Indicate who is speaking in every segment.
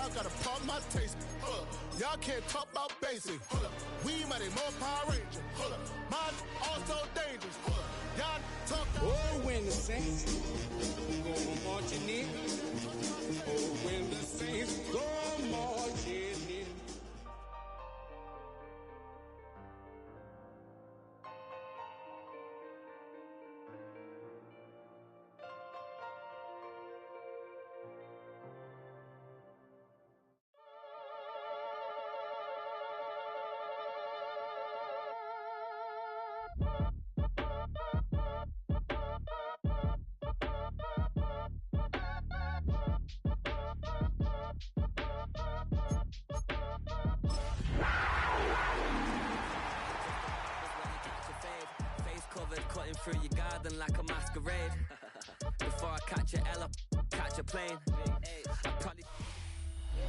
Speaker 1: y'all gotta pardon my taste. Hold up, y'all can't talk about basic. Hold up, we might be more Power Ranger. Hold up, mine also dangerous. Hold up, y'all talk.
Speaker 2: Oh, when the Saints go marching in. Oh, when the Saints go marching in.
Speaker 3: Cutting through your garden like a masquerade. Before I catch a L up, catch a plane.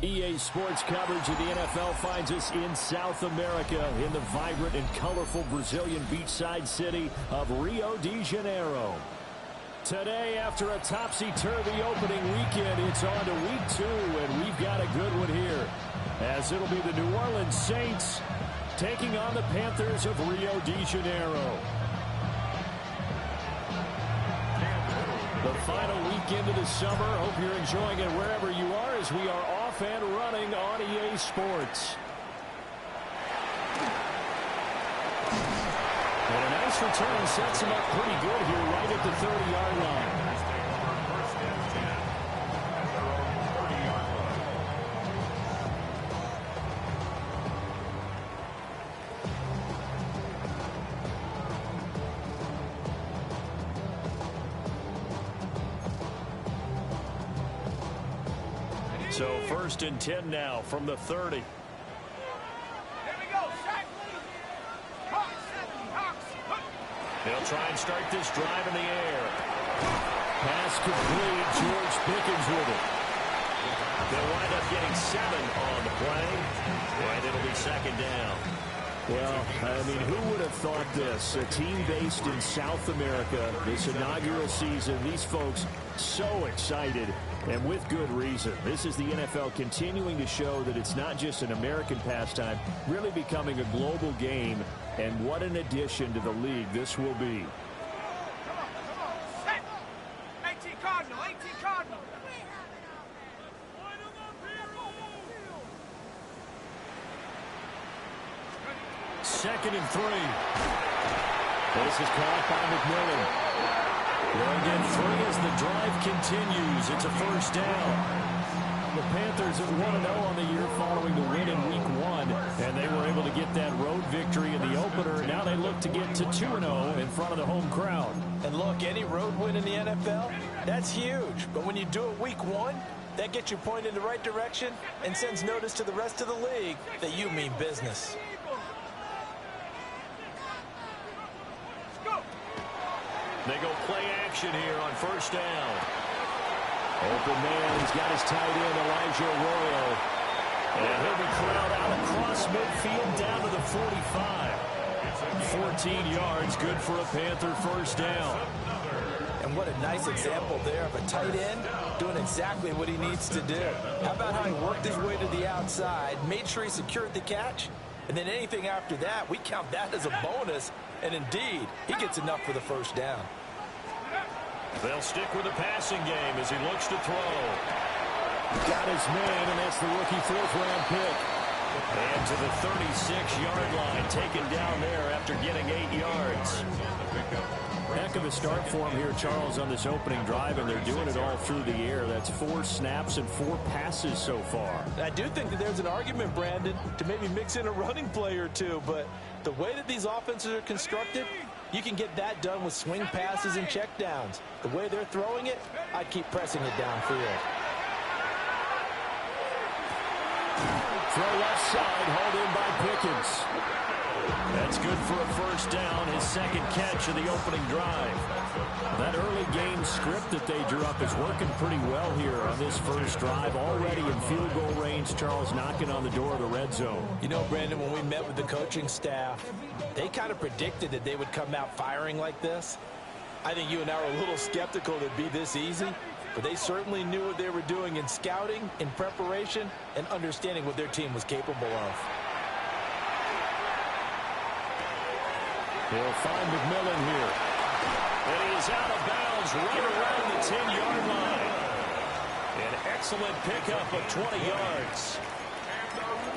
Speaker 4: EA Sports coverage of the NFL finds us in South America in the vibrant and colorful Brazilian beachside city of Rio de Janeiro. Today, after a topsy-turvy opening weekend, it's on to week 2, and we've got a good one here, as it'll be the New Orleans Saints taking on the Panthers of Rio de Janeiro. The final weekend of the summer. Hope you're enjoying it wherever you are as we are off and running on EA Sports. And a nice return sets him up pretty good here right at the 30-yard line. So 1st and 10 now from the 30.
Speaker 5: Here we go. Sack, please. Hawks.
Speaker 4: They'll try and start this drive in the air. Pass complete. George Pickens with it. They'll wind up getting 7 on the play, and it'll be 2nd down. Well, I mean, who would have thought this? A team based in South America, this inaugural season, these folks so excited, and with good reason. This is the NFL continuing to show that it's not just an American pastime, really becoming a global game, and what an addition to the league this will be.
Speaker 5: Come on. Set. 18 Cardinal. 18 Cardinal.
Speaker 4: 2nd and 3. This is caught by McMillan. They'll get 3 as the drive continues. It's a 1st down. The Panthers at 1-0 on the year following the win in Week 1, and they were able to get that road victory in the opener. Now they look to get to 2-0 in front of the home crowd.
Speaker 6: And look, any road win in the NFL, that's huge. But when you do it Week 1, that gets you pointed in the right direction and sends notice to the rest of the league that you mean business.
Speaker 4: They go play action here on 1st down. Open man, he's got his tight end, Elijah Arroyo. And he'll be corralled out across midfield down to the 45. 14 yards, good for a Panther 1st down.
Speaker 6: And what a nice example there of a tight end doing exactly what he needs to do. How about how he worked his way to the outside, made sure he secured the catch, and then anything after that, we count that as a bonus. And indeed, he gets enough for the 1st down.
Speaker 4: They'll stick with the passing game as he looks to throw. Got his man, and that's the rookie 4th-round pick. And to the 36-yard line, taken down there after getting 8 yards. Heck of a start for him here, Charles, on this opening drive, and they're doing it all through the air. That's 4 snaps and 4 passes so far.
Speaker 6: I do think that there's an argument, Brandon, to maybe mix in a running play or two, but the way that these offenses are constructed, you can get that done with swing passes and checkdowns. The way they're throwing it, I'd keep pressing it downfield.
Speaker 4: Throw left side, hauled in by Pickens. That's good for a 1st down, his 2nd catch of the opening drive. That early game script that they drew up is working pretty well here on this 1st drive. Already in field goal range, Charles knocking on the door of the red zone.
Speaker 6: You know, Brandon, when we met with the coaching staff, they kind of predicted that they would come out firing like this. I think you and I are a little skeptical that it'd be this easy. but they certainly knew what they were doing in scouting, in preparation, and understanding what their team was capable of.
Speaker 4: He'll find McMillan here. And he is out of bounds right around the 10-yard line. An excellent pickup of 20 yards.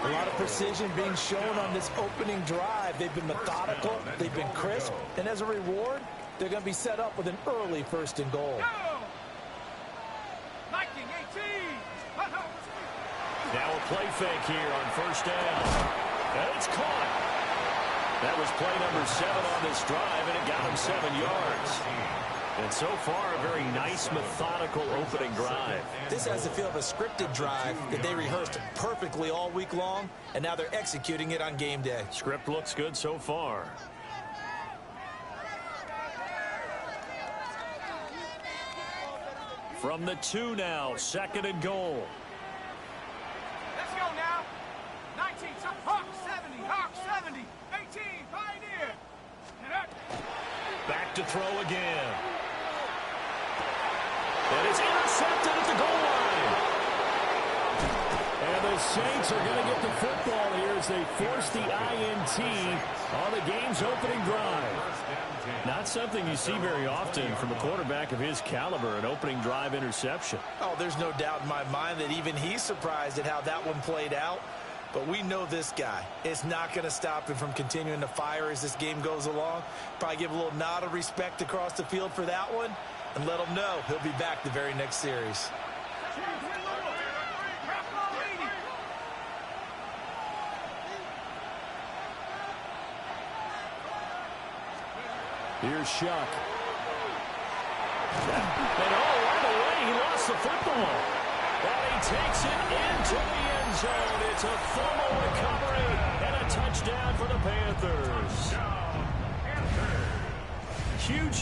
Speaker 6: A lot of precision being shown on this opening drive. They've been methodical, they've been crisp, and as a reward, they're going to be set up with an early 1st and goal.
Speaker 4: Now a play fake here on 1st down. And it's caught. That was play number 7 on this drive, and it got him 7 yards. And so far, a very nice, methodical opening drive.
Speaker 6: This has the feel of a scripted drive that they rehearsed perfectly all week long, and now they're executing it on game day.
Speaker 4: Script looks good so far. From the 2 now, 2nd and goal.
Speaker 5: Let's go now. 19, Hawk 70, Hawk 70, 18, Pioneer.
Speaker 4: Back to throw again. And it's intercepted at the goal line. And the Saints are going to get the football here as they force the INT on the game's opening drive. Not something you see very often from a quarterback of his caliber, an opening drive interception.
Speaker 6: Oh, there's no doubt in my mind that even he's surprised at how that one played out. But we know this guy. It's not going to stop him from continuing to fire as this game goes along. Probably give a little nod of respect across the field for that one, and let him know he'll be back the very next series.
Speaker 4: Here's Shuck. And right away, he lost the football. And he takes it into the end zone. It's a fumble recovery and a touchdown for the Panthers.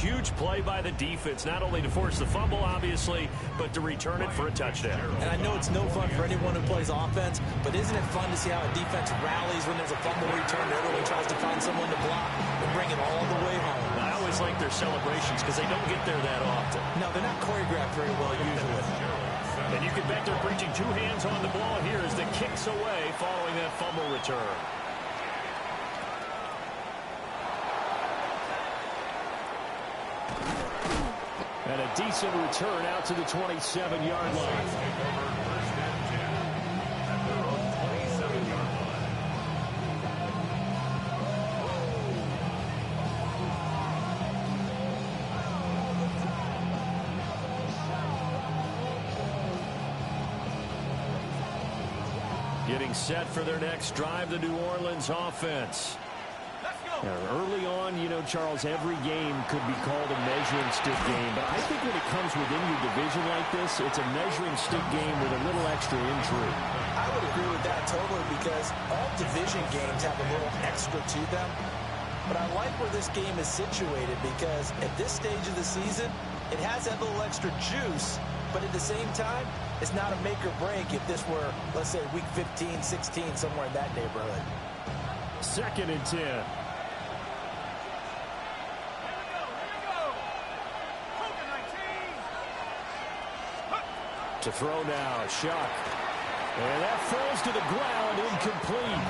Speaker 4: Huge play by the defense, not only to force the fumble, obviously, but to return it for a touchdown.
Speaker 6: And I know it's no fun for anyone who plays offense, but isn't it fun to see how a defense rallies when there's a fumble return and everyone tries to find someone to block and bring it all the way home?
Speaker 4: I always like their celebrations because they don't get there that often.
Speaker 6: No, they're not choreographed very well usually.
Speaker 4: And you can bet they're preaching 2 hands on the ball here as the kick's away following that fumble return. And a decent return out to the 27-yard line. Getting set for their next drive, the New Orleans offense. Early on, you know, Charles, every game could be called a measuring stick game. But I think when it comes within your division like this, it's a measuring stick game with a little extra intrigue.
Speaker 6: I would agree with that totally because all division games have a little extra to them. But I like where this game is situated because at this stage of the season, it has that little extra juice. But at the same time, it's not a make or break if this were, let's say, week 15, 16, somewhere in that neighborhood.
Speaker 4: 2nd and 10. To throw now, Shuck. And that falls to the ground, incomplete.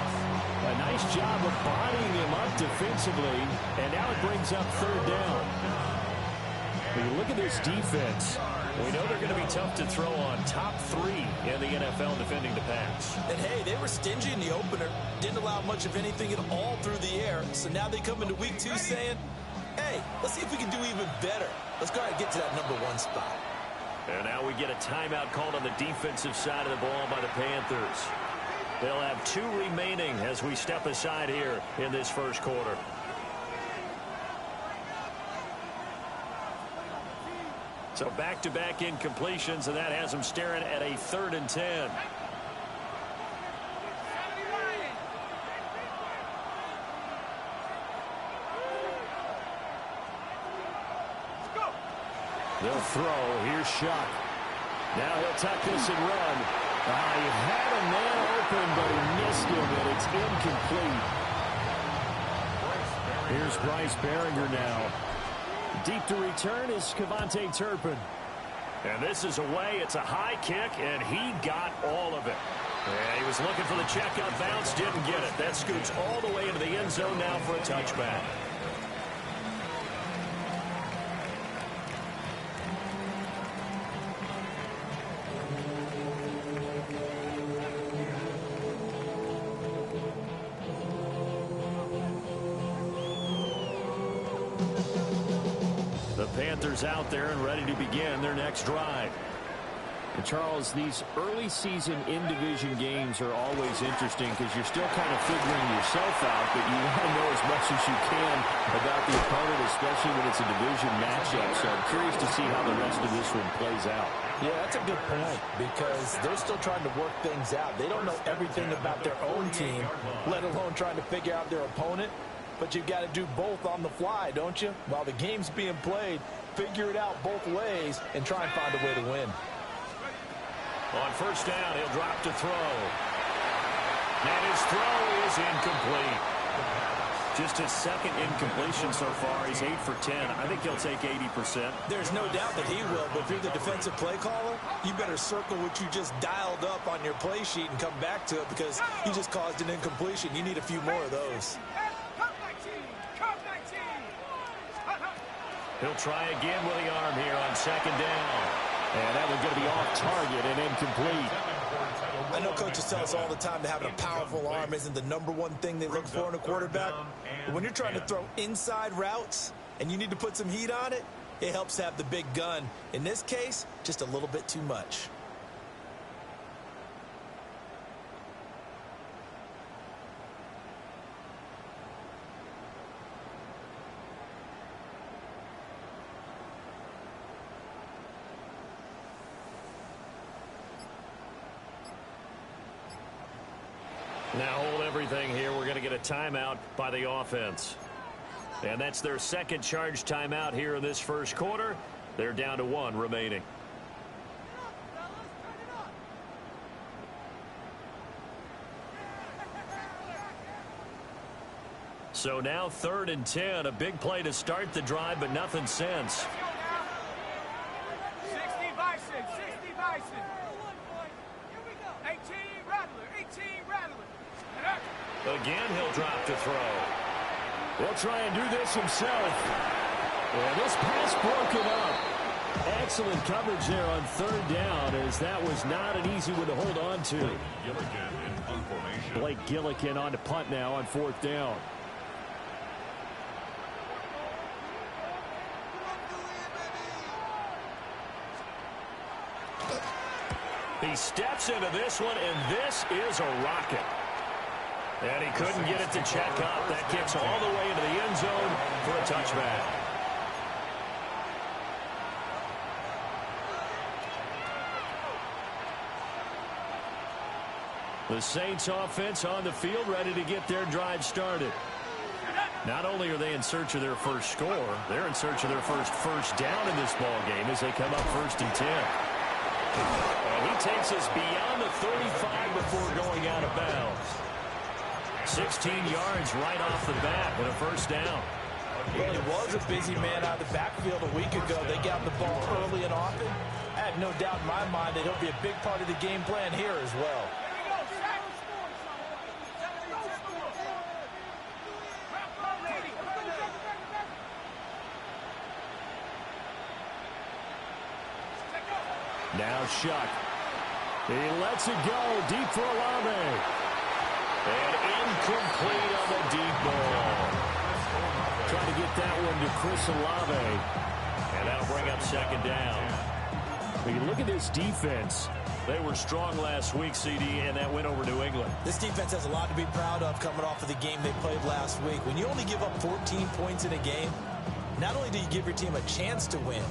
Speaker 4: A nice job of bodying him up defensively, and now it brings up 3rd down. When you look at this defense, we know they're going to be tough to throw on. Top 3 in the NFL defending the pass.
Speaker 6: And hey, they were stingy in the opener. Didn't allow much of anything at all through the air. So now they come into week 2 saying, hey, let's see if we can do even better. Let's go ahead and get to that number 1 spot.
Speaker 4: And now we get a timeout called on the defensive side of the ball by the Panthers. They'll have 2 remaining as we step aside here in this first quarter. So back-to-back incompletions, and that has them staring at a 3rd and 10. They'll throw. Here's Shuck. Now he'll tuck this and run. He had a man open, but he missed him, and it's incomplete. Here's Bryce Baringer now. Deep to return is Kevontae Turpin. And this is away. It's a high kick, and he got all of it. Yeah, he was looking for the checkup bounce, didn't get it. That scoots all the way into the end zone now for a touchback. The Panthers out there and ready to begin their next drive.
Speaker 7: And Charles, these early season in-division games are always interesting because you're still kind of figuring yourself out, but you want to know as much as you can about the opponent, especially when it's a division matchup. So I'm curious to see how the rest of this one plays out.
Speaker 6: Yeah, that's a good point because they're still trying to work things out. They don't know everything about their own team, let alone trying to figure out their opponent. But you've got to do both on the fly, don't you? While the game's being played, figure it out both ways and try and find a way to win.
Speaker 4: On first down, he'll drop to throw. And his throw is incomplete. Just his second incompletion so far. He's 8 for 10. I think he'll take 80%.
Speaker 6: There's no doubt that he will, but if you're the defensive play caller, you better circle what you just dialed up on your play sheet and come back to it because you just caused an incompletion. You need a few more of those.
Speaker 4: He'll try again with the arm here on second down.
Speaker 7: And that one's going to be off target and incomplete.
Speaker 6: I know coaches tell us all the time that having a powerful arm isn't the #1 thing they look for in a quarterback. But when you're trying to throw inside routes and you need to put some heat on it, it helps have the big gun. In this case, just a little bit too much.
Speaker 4: Now hold everything here. We're going to get a timeout by the offense. And that's their second charge timeout here in this first quarter. They're down to 1 remaining. So now 3rd and 10. A big play to start the drive, but nothing since.
Speaker 5: 60 Bison, 60 Bison. 18 Rattler, 18 Rattler.
Speaker 4: Again, he'll drop to throw.
Speaker 7: He'll try and do this himself. And this pass broken up. Excellent coverage there on 3rd down, as that was not an easy one to hold on to. Blake Gillikin on to punt now on 4th down.
Speaker 4: He steps into this one, and this is a rocket. And he couldn't get it to check up. That kicks all the way into the end zone for a touchback. The Saints offense on the field, ready to get their drive started. Not only are they in search of their first score, they're in search of their first down in this ball game as they come up 1st and 10. And he takes us beyond the 35 before going out of bounds. 16 yards right off the bat and a first down.
Speaker 6: Well, he was a busy man out of the backfield a week ago. They got the ball early and often. I have no doubt in my mind that he'll be a big part of the game plan here as well.
Speaker 7: Now Shuck. He lets it go deep for Olave.
Speaker 4: And incomplete on the deep ball.
Speaker 7: Trying to get that one to Chris Olave.
Speaker 4: And that'll bring up 2nd down.
Speaker 7: When you look at this defense,
Speaker 4: they were strong last week, CD, and that went over New England.
Speaker 6: This defense has a lot to be proud of coming off of the game they played last week. When you only give up 14 points in a game, not only do you give your team a chance to win,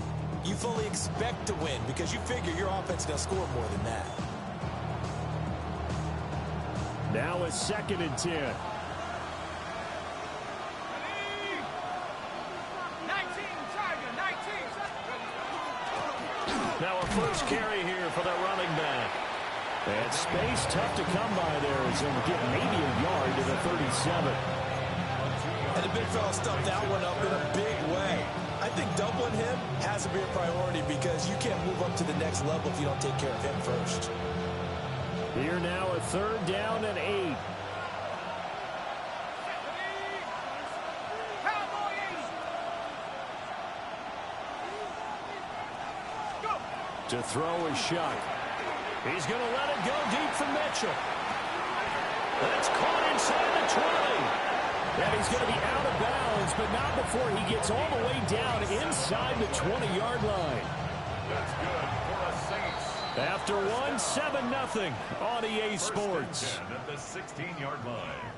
Speaker 6: you fully expect to win because you figure your offense is going to score more than that.
Speaker 7: Now it's 2nd and 10.
Speaker 5: 19, Tiger, 19.
Speaker 4: Now a first carry here for the running back.
Speaker 7: And space tough to come by there as he'll get maybe a yard to the 37.
Speaker 6: And the big fella stuffed that one up in a big way. I think doubling him has to be a priority because you can't move up to the next level if you don't take care of him first.
Speaker 7: Here now a 3rd down and 8. To throw is Shuck. He's going to let it go deep for Mitchell. That's caught inside the 20. And he's going to be out of bounds, but not before he gets all the way down inside the 20-yard line.
Speaker 4: That's good for the Saints.
Speaker 7: After 7-0 on EA Sports.
Speaker 4: At the 16-yard line.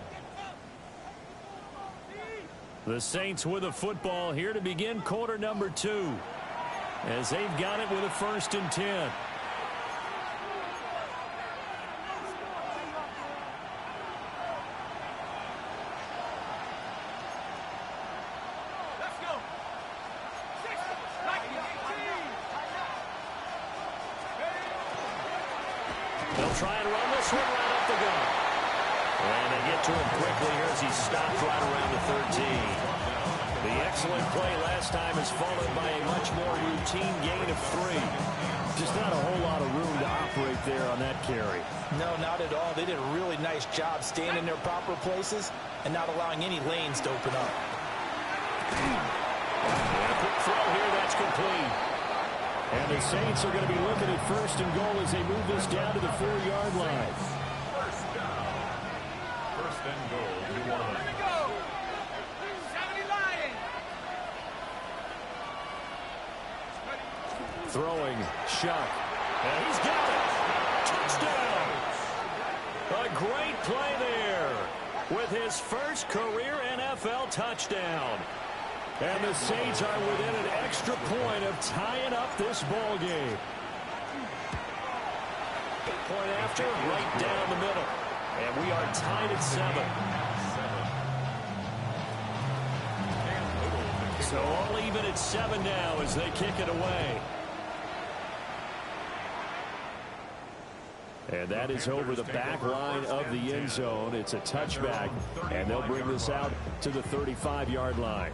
Speaker 7: The Saints with a football here to begin quarter number 2. As they've got it with a 1st and 10.
Speaker 4: They'll try and run this one right up the gut. And they get to him quickly here as he stopped right around the 13. The excellent play last time is followed by a much more routine gain of 3.
Speaker 7: Just not a whole lot of room to operate there on that carry.
Speaker 6: No, not at all. They did a really nice job staying in their proper places and not allowing any lanes to open up.
Speaker 4: And a quick throw here, that's complete.
Speaker 7: And the Saints are going to be looking at 1st and goal as they move this down to the 4-yard line.
Speaker 4: First down. 1st and goal, New Orleans.
Speaker 7: Throwing, Shuck.
Speaker 4: And he's got it. Touchdown. A great play there with his first career NFL touchdown.
Speaker 7: And the Saints are within an extra point of tying up this ball game.
Speaker 4: Point after, right down the middle. And we are tied at 7.
Speaker 7: So all even at 7 now as they kick it away. And that is over the back line of the end zone. It's a touchback, and they'll bring this out to the 35-yard line.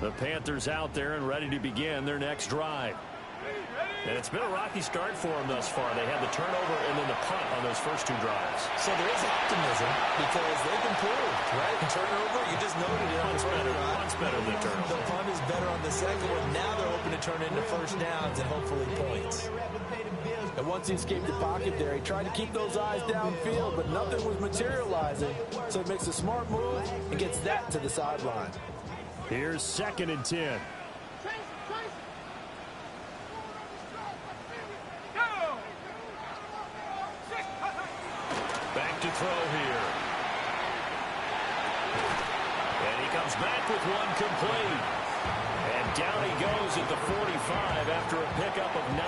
Speaker 7: The Panthers out there and ready to begin their next drive.
Speaker 4: And it's been a rocky start for them thus far. They had the turnover and then the punt on those first 2 drives.
Speaker 6: So there is optimism because they've improved, right? Turnover, you just noted it.
Speaker 4: Punt's better than turnover.
Speaker 6: The punt is better on the second one. Now they're hoping to turn into 1st downs and hopefully points. And once he escaped the pocket there, he tried to keep those eyes downfield, but nothing was materializing. So he makes a smart move and gets that to the sideline.
Speaker 7: Here's 2nd and 10.
Speaker 4: Back to throw here. And he comes back with one complete. And down he goes at the 45 after a pickup of 9.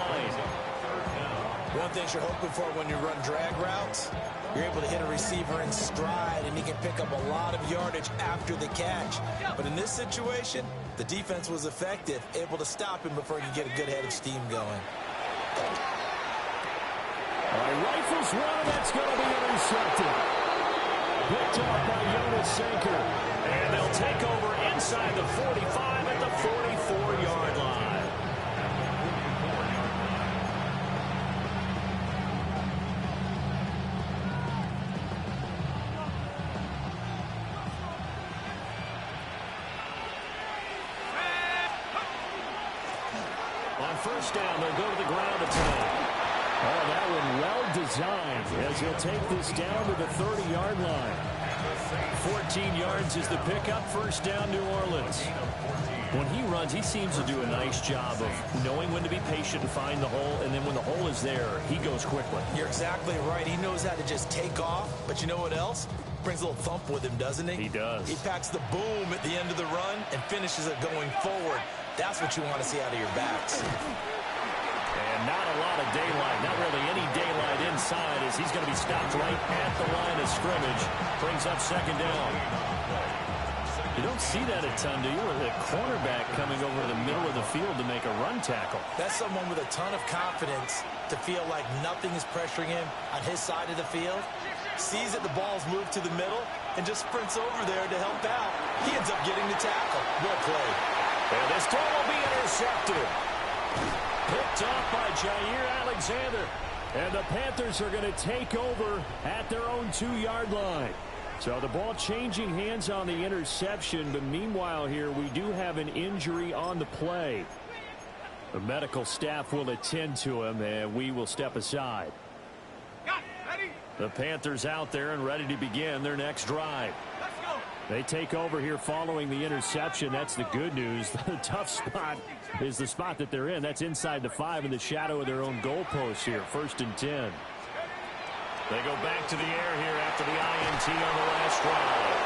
Speaker 6: One thing you're hoping for when you run drag routes, you're able to hit a receiver in stride, and he can pick up a lot of yardage after the catch. But in this situation, the defense was effective, able to stop him before he could get a good head of steam going.
Speaker 7: Rifles one, and that's going to be intercepted. Picked up by Jonas Sanker.
Speaker 4: And they'll take over inside the 45 at the 44-yard line. On 1st down, they'll go to the ground attack.
Speaker 7: Oh, that one well designed as he'll take this down to the 30-yard line.
Speaker 4: 14 yards is the pickup. 1st down, New Orleans.
Speaker 7: When he runs, he seems to do a nice job of knowing when to be patient and find the hole, and then when the hole is there, he goes quickly.
Speaker 6: You're exactly right. He knows how to just take off, but you know what else? Brings a little thump with him, doesn't he?
Speaker 7: He does.
Speaker 6: He packs the boom at the end of the run and finishes it going forward. That's what you want to see out of your backs.
Speaker 4: And not a lot of daylight, not really any daylight inside as he's going to be stopped right at the line of scrimmage. Brings up 2nd down.
Speaker 7: You don't see that a ton, do you? With a cornerback coming over the middle of the field to make a run tackle.
Speaker 6: That's someone with a ton of confidence to feel like nothing is pressuring him on his side of the field. Sees that the ball's moved to the middle and just sprints over there to help out. He ends up getting the tackle. Well played.
Speaker 4: And this throw will be intercepted. Picked off by Jair Alexander.
Speaker 7: And the Panthers are going to take over at their own 2-yard line. So the ball changing hands on the interception, but meanwhile here we do have an injury on the play. The medical staff will attend to him, and we will step aside. The Panthers out there and ready to begin their next drive.
Speaker 5: Let's go.
Speaker 7: They take over here following the interception. That's the good news. The tough spot is the spot that they're in. That's inside the 5 in the shadow of their own goalpost here. 1st and 10.
Speaker 4: They go back to the air here after the INT on the last drive.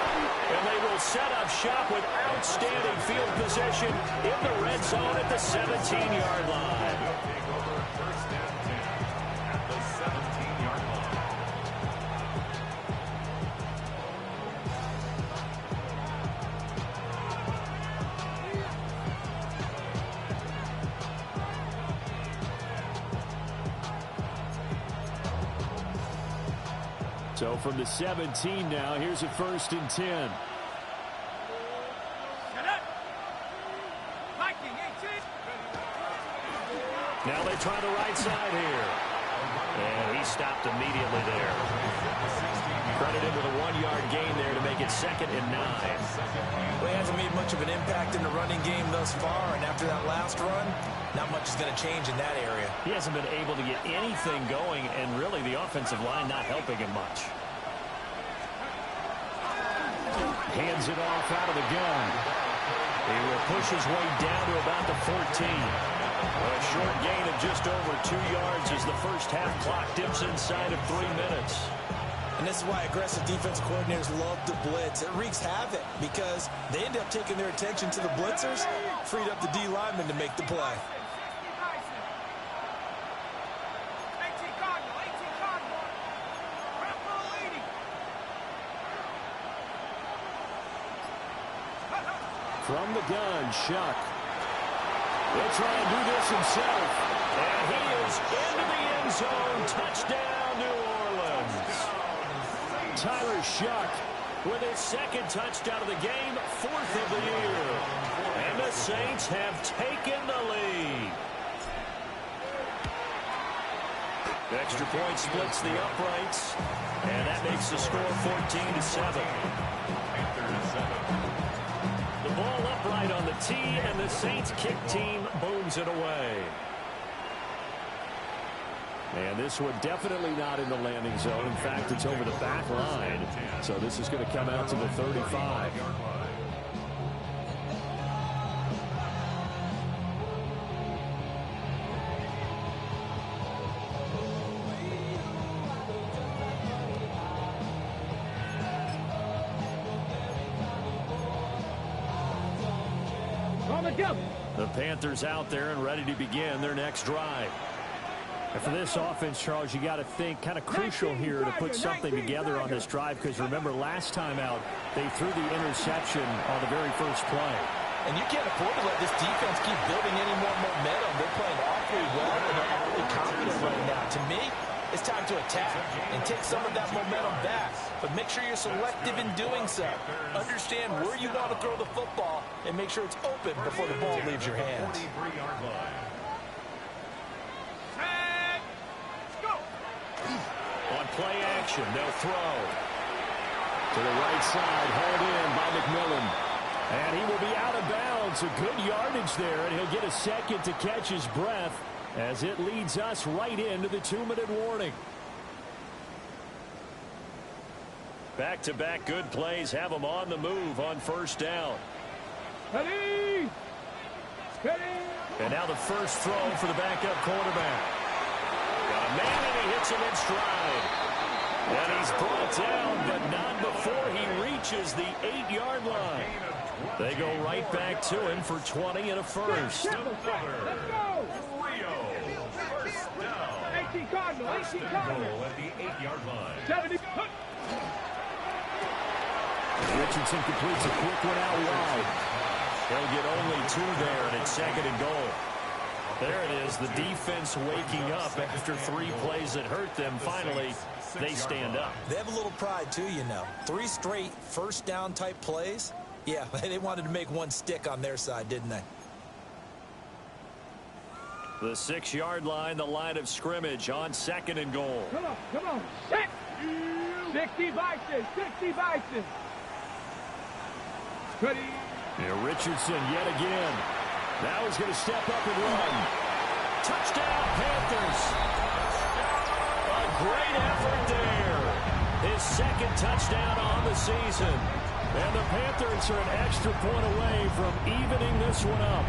Speaker 4: And they will set up shop with outstanding field position in the red zone at the 17-yard line.
Speaker 7: So from the 17 now, here's a 1st and 10.
Speaker 5: Set up. Viking 18.
Speaker 4: Now they try the right side here. And he stopped immediately there. Credit him with a 1-yard gain there to make it 2nd and 9.
Speaker 6: Well, he hasn't made much of an impact in the running game thus far, and after that last run, not much is going to change in that area.
Speaker 4: He hasn't been able to get anything going, and really the offensive line not helping him much.
Speaker 7: Hands it off out of the gun.
Speaker 4: He will push his way down to about the 14. A short gain of just over 2 yards as the first half clock dips inside of 3 minutes.
Speaker 6: And this is why aggressive defense coordinators love to blitz. It wreaks havoc because they end up taking their attention to the blitzers, freed up the D lineman to make the play.
Speaker 5: 18 Cardinal, 18 Cardinal. Red Bull leading.
Speaker 7: From the gun, Shuck. He'll try and do this himself.
Speaker 4: And he is into the end zone. Touchdown, New Orleans.
Speaker 7: Tyler Shuck
Speaker 4: With his 2nd touchdown of the game, 4th of the year. And the Saints have taken the lead. The extra point splits the uprights. And that makes the score 14-7. The ball upright on the tee, and the Saints kick team booms it away.
Speaker 7: And this one definitely not in the landing zone. In fact, it's over the back line. So this is going to come out to the 35. The Panthers out there and ready to begin their next drive. And for this offense, Charles, you got to think kind of crucial here to put something together on this drive, because remember last time out they threw the interception on the very first play.
Speaker 6: And you can't afford to let this defense keep building any more momentum. They're playing awfully well and they're awfully confident right now. To me, it's time to attack and take some of that momentum back. But make sure you're selective in doing so. Understand where you want to throw the football and make sure it's open before the ball leaves your hands.
Speaker 4: On play action, they'll throw.
Speaker 7: To the right side, hauled in by McMillan. And he will be out of bounds. A good yardage there, and he'll get a second to catch his breath as it leads us right into the 2-minute warning.
Speaker 4: Back-to-back good plays have them on the move on first down.
Speaker 5: Ready!
Speaker 4: And now the first throw for the backup quarterback. Got a man, and he hits him in stride. And he's brought down, but not before he reaches the 8-yard line. They go right back to him for 20 and a first.
Speaker 5: Let's go! 18 Cardinal, 18 Cardinal.
Speaker 4: At the 8-yard line.
Speaker 5: 70.
Speaker 7: Richardson completes a quick one out wide.
Speaker 4: He'll get only 2 there, and it's 2nd and goal. There it is, the defense waking up after 3 plays that hurt them. Finally, they stand up.
Speaker 6: They have a little pride, too, you know. 3 straight first-down type plays. Yeah, they wanted to make one stick on their side, didn't they?
Speaker 4: The 6-yard line, the line of scrimmage on 2nd and goal.
Speaker 5: Come on, set! 60 Bison, 60 Bison. Ready?
Speaker 4: Yeah, Richardson yet again. Now he's going to step up and run. Touchdown, Panthers. A great effort there. His 2nd touchdown on the season. And the Panthers are an extra point away from evening this one up.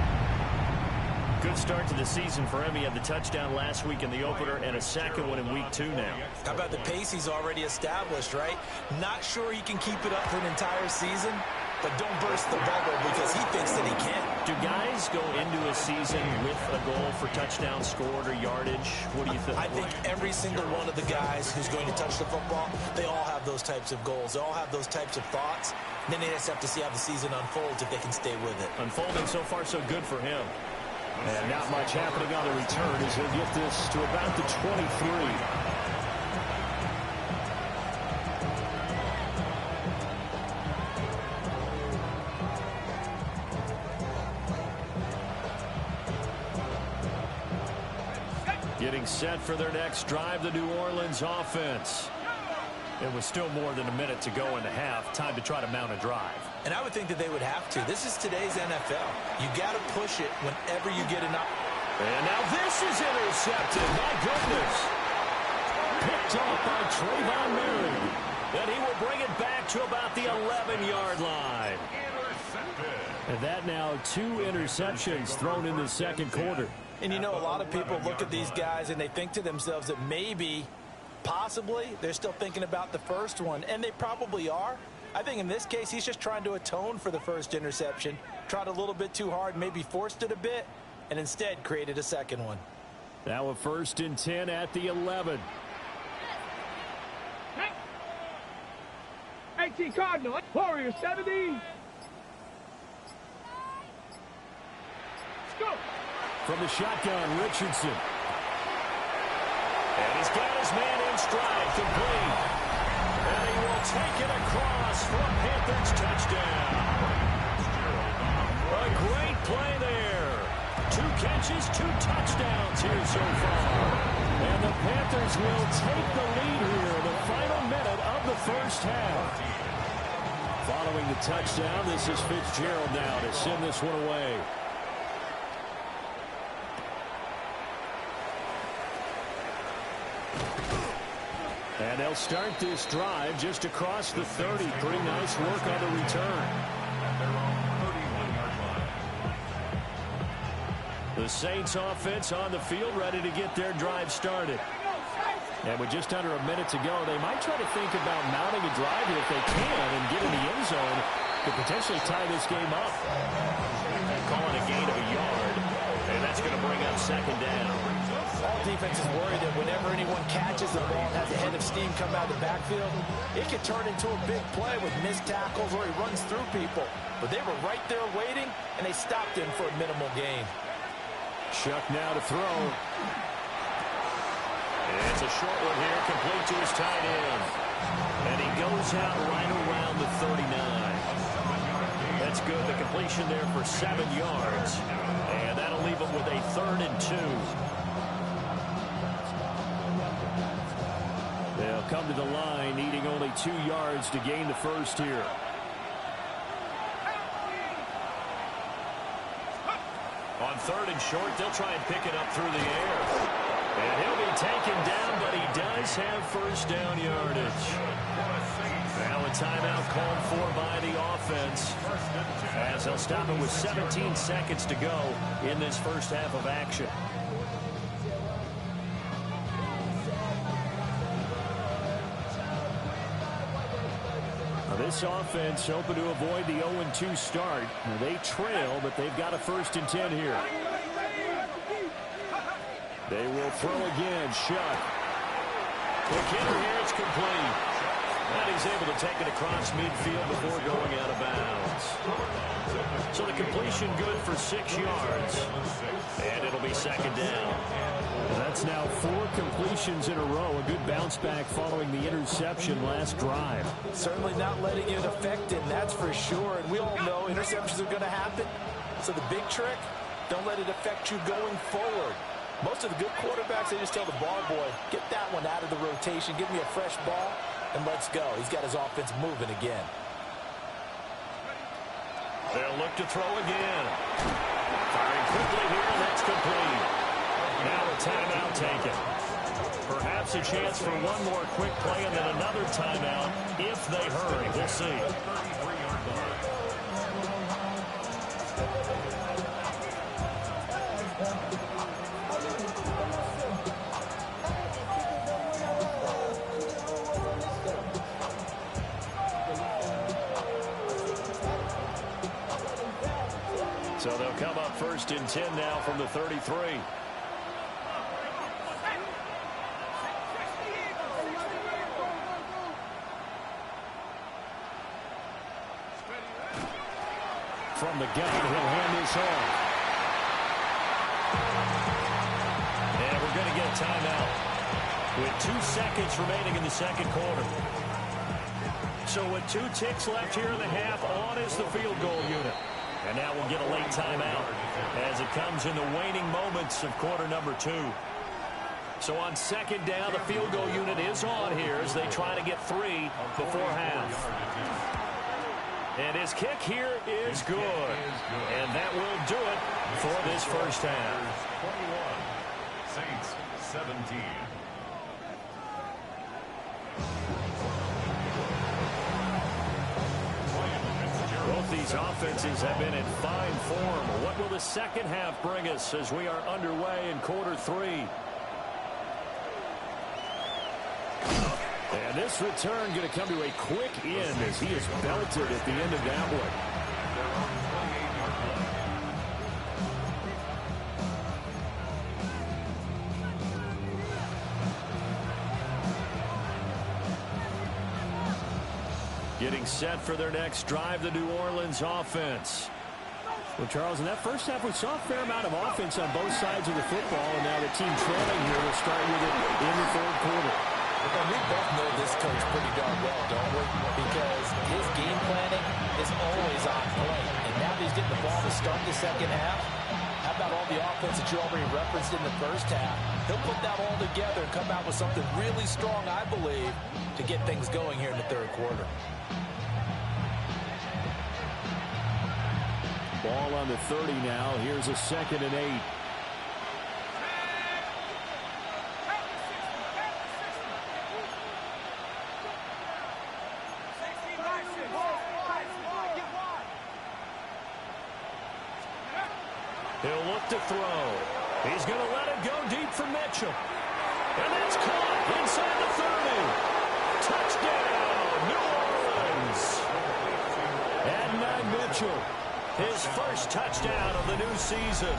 Speaker 4: Good start to the season for him. He had the touchdown last week in the opener and a 2nd one in week 2 now.
Speaker 6: How about the pace he's already established, right? Not sure he can keep it up for an entire season, but don't burst the bubble because he thinks that he can.
Speaker 4: Do guys go into a season with a goal for touchdown scored or yardage? What do you think?
Speaker 6: I think every single one of the guys who's going to touch the football, they all have those types of goals. They all have those types of thoughts. Then they just have to see how the season unfolds if they can stay with it.
Speaker 4: Unfolding so far so good for him. And not much happening on the return as he'll get this to about the 23. Getting set for their next drive, the New Orleans offense. It was still more than a minute to go in the half. Time to try to mount a drive.
Speaker 6: And I would think that they would have to. This is today's NFL. You got to push it whenever you get enough.
Speaker 4: And now this is intercepted. My goodness. Picked off by Trayvon Merrick. And he will bring it back to about the 11-yard line. And that now 2 interceptions thrown in the 2nd quarter.
Speaker 6: And you know, a lot of people look at these guys and they think to themselves that maybe, possibly, they're still thinking about the first one. And they probably are. I think in this case, he's just trying to atone for the first interception. Tried a little bit too hard, maybe forced it a bit, and instead created a 2nd one.
Speaker 4: Now a 1st and 10 at the 11.
Speaker 5: 18 Cardinal, Warrior 70. Go.
Speaker 4: From the shotgun, Richardson. And he's got his man in stride, complete. And he will take it across for a Panthers touchdown. A great play there. 2 catches, 2 touchdowns here so far. And the Panthers will take the lead here in the final minute of the first half. Following the touchdown, this is Fitzgerald now to send this one away. And they'll start this drive just across the 30. Pretty nice work on the return. The Saints offense on the field ready to get their drive started. And with just under a minute to go, they might try to think about mounting a drive here if they can and get in the end zone to potentially tie this game up. And calling a gain of a yard, and that's going to bring up 2nd down.
Speaker 6: All defenses worry that whenever anyone catches the ball and has a head of steam come out of the backfield, it can turn into a big play with missed tackles or he runs through people. But they were right there waiting, and they stopped him for a minimal gain.
Speaker 4: Chuck now to throw. It's a short one here, complete to his tight end. And he goes out right around the 39. That's good. The completion there for 7 yards. And that'll leave him with a 3rd and 2. They'll come to the line, needing only 2 yards to gain the first here. On 3rd and short, they'll try and pick it up through the air. And he'll be taken down, but he does have first down yardage. Now a timeout called for by the offense, as they'll stop it with 17 seconds to go in this first half of action. This offense hoping to avoid the 0-2 start. They trail, but they've got a 1st and 10 here. They will throw again. Shuck. McKinnon here, it's complete. And he's able to take it across midfield before going out of bounds. So the completion good for 6 yards. And it'll be second down.
Speaker 7: That's now 4 completions in a row. A good bounce back following the interception last drive.
Speaker 6: Certainly not letting it affect him, that's for sure. And we all know interceptions are going to happen. So the big trick, don't let it affect you going forward. Most of the good quarterbacks, they just tell the ball boy, get that one out of the rotation, give me a fresh ball, and let's go. He's got his offense moving again.
Speaker 4: They'll look to throw again. Firing quickly here, and that's complete. Now a timeout taken. Perhaps a chance for one more quick play and then another timeout if they hurry. We'll see. So they'll come up first and 10 now from the 33.
Speaker 7: From the gun, he'll hand this off.
Speaker 4: And we're going to get a timeout with 2 seconds remaining in the second quarter. So with 2 ticks left here in the half, on is the field goal unit. And now we'll get a late timeout as it comes in the waning moments of quarter number 2. So on second down, the field goal unit is on here as they try to get 3 before half. And his kick here is good. And that will do it for this first half.
Speaker 8: 21, Saints 17.
Speaker 4: Both these offenses have been in fine form. What will the second half bring us as we are underway in quarter 3?
Speaker 7: And this return going to come to a quick end as he is belted at the end of that one.
Speaker 4: Getting set for their next drive, the New Orleans offense.
Speaker 7: Well, Charles, in that first half, we saw a fair amount of offense on both sides of the football, and now the team trailing here will start with it in the third quarter.
Speaker 6: And we both know this coach pretty darn well, don't we? Because his game planning is always on point. And now that he's getting the ball to start the second half, how about all the offense that you already referenced in the first half? He'll put that all together and come out with something really strong, I believe, to get things going here in the third quarter.
Speaker 7: Ball on the 30 now. Here's a 2nd and 8.
Speaker 4: He'll look to throw. He's going to let it go deep for Mitchell. And that's caught inside the 30. Touchdown, New Orleans. Adonai Mitchell, his first touchdown of the new season.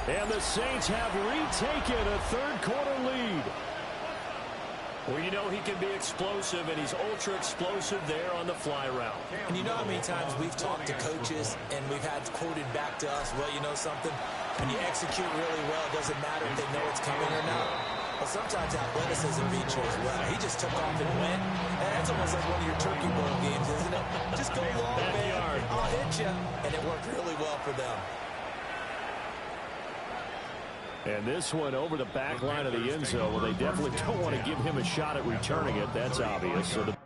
Speaker 7: And the Saints have retaken a third quarter lead.
Speaker 4: Well, you know he can be explosive, and he's ultra-explosive there on the fly route.
Speaker 6: And you know how many times we've talked to coaches and we've had quoted back to us, well, you know something? When you execute really well, it doesn't matter if they know it's coming or not. Well, sometimes athleticism beats you as well. He just took off and went. And that's almost like one of your Turkey Bowl games, isn't it? Just go long, man. I'll hit you. And it worked really well for them.
Speaker 7: And this one over the back line of the end zone. Well, they definitely don't want to give him a shot at returning it. That's obvious. So the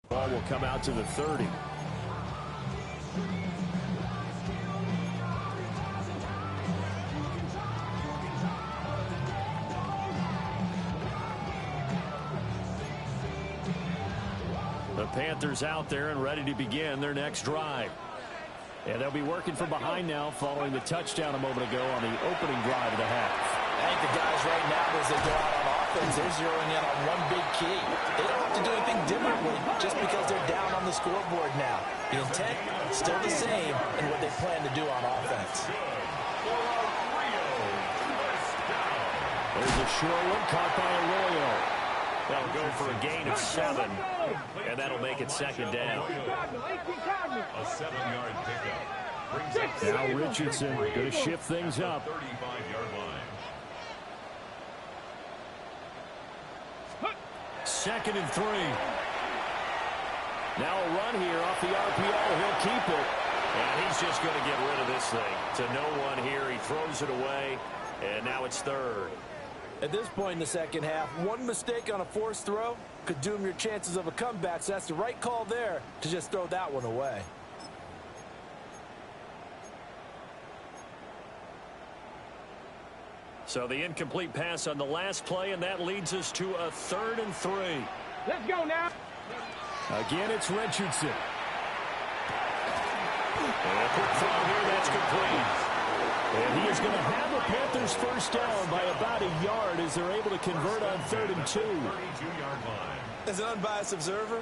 Speaker 7: ball will come out to the 30.
Speaker 4: The Panthers out there and ready to begin their next drive. And they'll be working from behind now following the touchdown a moment ago on the opening drive of the half.
Speaker 6: I think the guys right now, as they go out on offense, they're zeroing in on one big key. They don't have to do anything differently just because they're down on the scoreboard now. The intent, still the same in what they plan to do on offense.
Speaker 7: There's a short one caught by Arroyo.
Speaker 4: That'll go for a gain of 7, and that'll make it second down.
Speaker 8: A 7-yard pickup. Brings up
Speaker 7: Now Richardson going to shift things up.
Speaker 8: 35-yard line.
Speaker 7: 2nd and 3. Now a run here off the RPO. He'll keep it.
Speaker 4: And he's just going to get rid of this thing. To no one here. He throws it away, and now it's 3rd.
Speaker 6: At this point in the second half, one mistake on a forced throw could doom your chances of a comeback. So that's the right call there to just throw that one away.
Speaker 4: So the incomplete pass on the last play, and that leads us to a 3rd and 3.
Speaker 5: Let's go now.
Speaker 7: Again, it's Richardson.
Speaker 4: And a quick throw here, that's complete.
Speaker 7: And he is going to have the Panthers first down by about a yard as they're able to convert on 3rd and 2.
Speaker 8: 32-yard line.
Speaker 6: As an unbiased observer,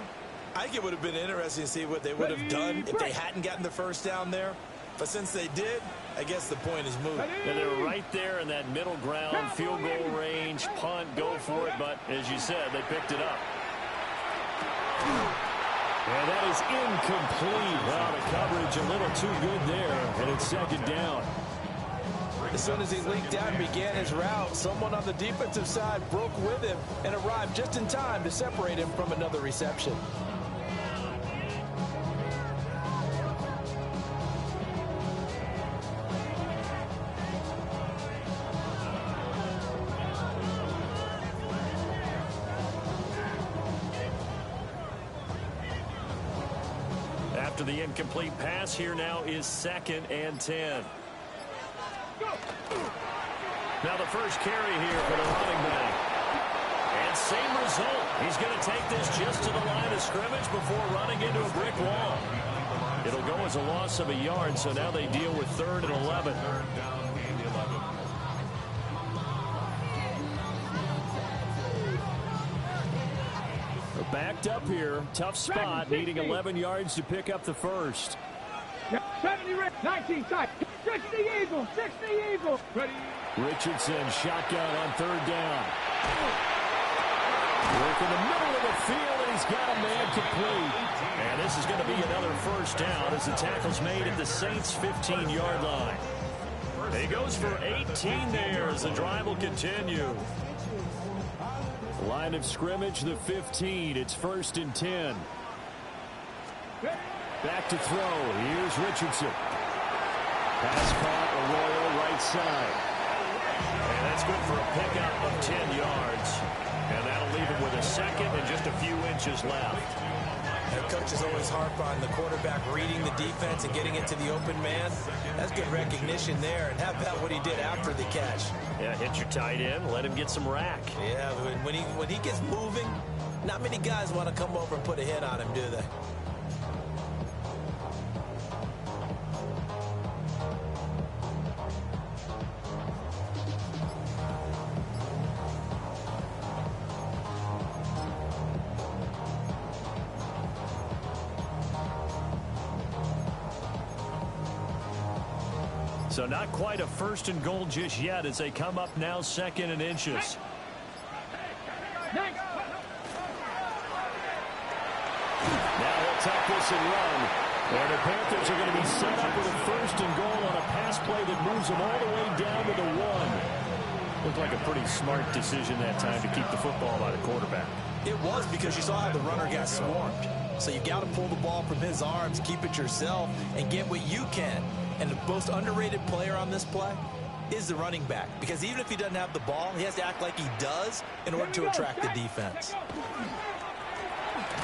Speaker 6: I think it would have been interesting to see what they would have done if they hadn't gotten the first down there. But since they did, I guess the point is moved.
Speaker 4: And they're right there in that middle ground, field goal range, punt, go for it. But as you said, they picked it up.
Speaker 7: And that is incomplete. Well, the coverage a little too good there, and it's 2nd down.
Speaker 6: As soon as he leaked out and began his route, someone on the defensive side broke with him and arrived just in time to separate him from another reception.
Speaker 4: After the incomplete pass, here now is 2nd and 10. Now the first carry here for the running back. And same result. He's going to take this just to the line of scrimmage before running into a brick wall. It'll go as a loss of a yard, so now they deal with 3rd and 11.
Speaker 7: They're backed up here. Tough spot, needing 11 yards to pick up the first.
Speaker 5: 70, 19, side. 60 Eagles, 60 Eagles. Ready.
Speaker 7: Richardson, shotgun on 3rd down. Work in the middle of the field, and he's got a man complete.
Speaker 4: And this is going to be another first down as the tackle's made at the Saints' 15-yard line. He goes for 18 there as the drive will continue.
Speaker 7: Line of scrimmage, the 15. It's 1st and 10. Back to throw. Here's Richardson. Pass caught, Arroyo right side.
Speaker 4: And that's good for a pickup of 10 yards. And that'll leave him with a 2nd and just a few inches left.
Speaker 6: And coaches always harp on the quarterback reading the defense and getting it to the open man. That's good recognition there. And how about what he did after the catch?
Speaker 4: Yeah, hit your tight end, let him get some rack.
Speaker 6: Yeah, when he gets moving, not many guys want to come over and put a hit on him, do they?
Speaker 4: So not quite a 1st and goal just yet as they come up now 2nd and inches.
Speaker 7: Now he'll tuck this and run. And the Panthers are going to be set up with a 1st and goal on a pass play that moves them all the way down to the 1.
Speaker 4: Looked like a pretty smart decision that time to keep the football by the quarterback.
Speaker 6: It was, because you saw how the runner got swarmed. So you got to pull the ball from his arms, keep it yourself, and get what you can. And the most underrated player on this play is the running back. Because even if he doesn't have the ball, he has to act like he does in order to attract the defense.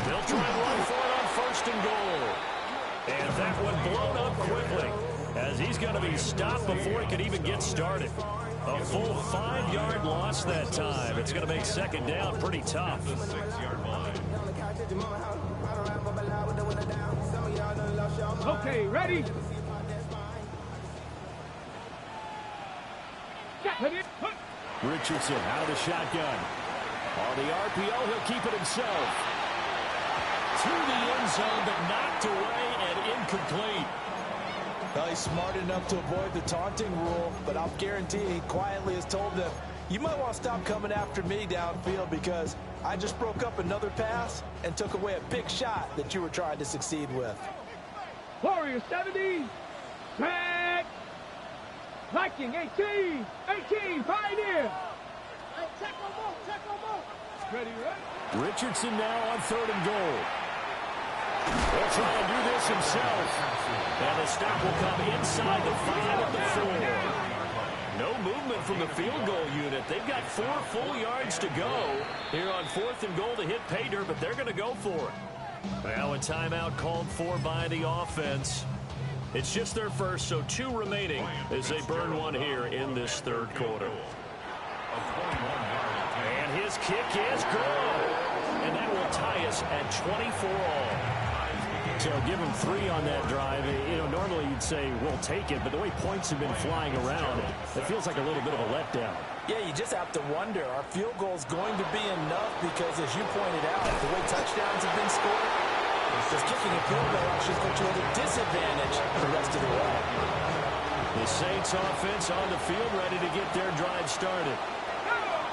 Speaker 4: They'll try and run for it on 1st and goal. And that one blown up quickly as he's going to be stopped before he could even get started. A full 5-yard loss that time. It's going to make 2nd down pretty tough.
Speaker 8: 6-yard line.
Speaker 5: Okay, ready?
Speaker 7: Richardson out of the shotgun. On the RPO, he'll keep it himself. To the end zone, but knocked away and incomplete.
Speaker 6: Well, he's smart enough to avoid the taunting rule, but I'll guarantee he quietly has told them, you might want to stop coming after me downfield because I just broke up another pass and took away a big shot that you were trying to succeed with.
Speaker 5: Warrior 70. Track. Viking 18. 18. Pioneer. Hey, check on more. Ready, right?
Speaker 7: Richardson now on 3rd and goal. He'll try and do this himself. And the stop will come inside the 5 at the 4. No movement from the field goal unit. They've got 4 full yards to go here on 4th and goal to hit pay dirt, but they're going to go for it. Now a timeout called for by the offense. It's just their first, so 2 remaining as they burn one here in this 3rd quarter. And his kick is good. And that will tie us at 24 all. So give him 3 on that drive. You know, normally you'd say, we'll take it, but the way points have been flying around, it feels like a little bit of a letdown.
Speaker 6: Yeah, you just have to wonder, are field goals going to be enough? Because as you pointed out, the way touchdowns have been scored, just kicking a field goal actually puts you at a disadvantage the rest of the way.
Speaker 7: The Saints offense on the field ready to get their drive started.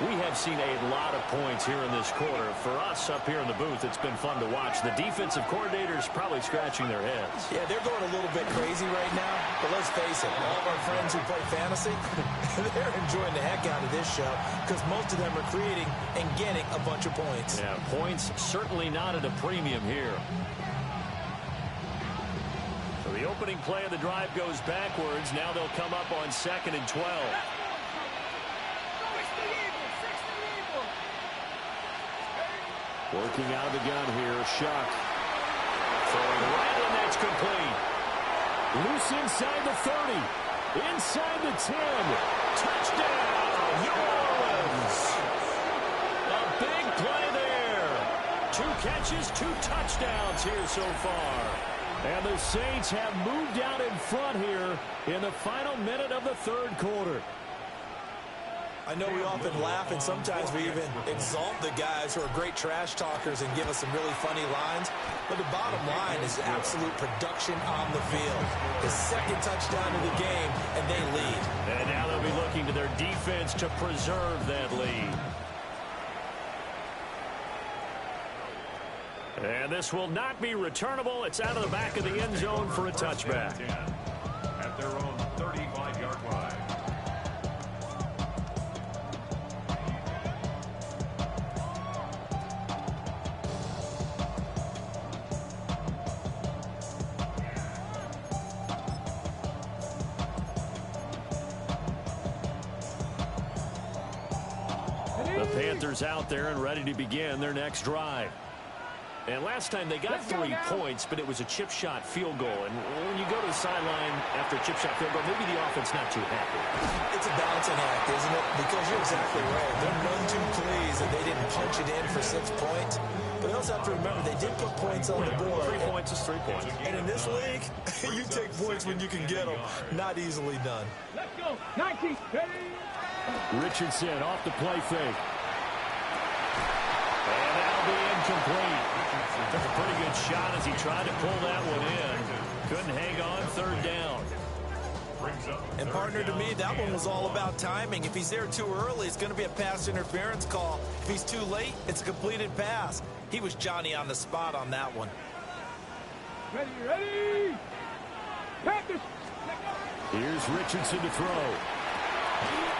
Speaker 7: We have seen a lot of points here in this quarter. For us up here in the booth, it's been fun to watch. The defensive coordinators probably scratching their heads.
Speaker 6: Yeah, they're going a little bit crazy right now. But let's face it, all of our friends who play fantasy, they're enjoying the heck out of this show because most of them are creating and getting a bunch of points.
Speaker 7: Yeah, points certainly not at a premium here. So the opening play of the drive goes backwards. Now they'll come up on 2nd and 12. Working out of the gun here, Shuck. Throwing right, and that's complete. Loose inside the 30. Inside the 10. Touchdown, New Orleans. A big play there. 2 catches, 2 touchdowns here so far. And the Saints have moved out in front here in the final minute of the 3rd quarter.
Speaker 6: I know we often laugh, and sometimes we even exalt the guys who are great trash talkers and give us some really funny lines. But the bottom line is absolute production on the field. The 2nd touchdown of the game, and they lead.
Speaker 7: And now they'll be looking to their defense to preserve that lead. And this will not be returnable. It's out of the back of the end zone for a touchback.
Speaker 8: At their own 35-yard line.
Speaker 7: The Panthers out there and ready to begin their next drive. And last time they got 3 points, but it was a chip shot field goal. And when you go to the sideline after a chip shot field goal, maybe the offense not too happy.
Speaker 6: It's a balancing act, isn't it? Because you're exactly right. They're none too pleased that they didn't punch it in for 6 points. But you also have to remember they did put points on the board.
Speaker 7: 3 points is 3 points.
Speaker 6: And in this league, you take points when you can get them. Not easily done.
Speaker 5: Let's go. 19.
Speaker 7: Richardson off the play fake. And that'll be incomplete. Took a pretty good shot as he tried to pull that one in. Couldn't hang on 3rd down.
Speaker 6: And partner, to me, that one was all about timing. If he's there too early, it's going to be a pass interference call. If he's too late, it's a completed pass. He was Johnny on the spot on that one.
Speaker 5: Ready. Panthers.
Speaker 7: Here's Richardson to throw.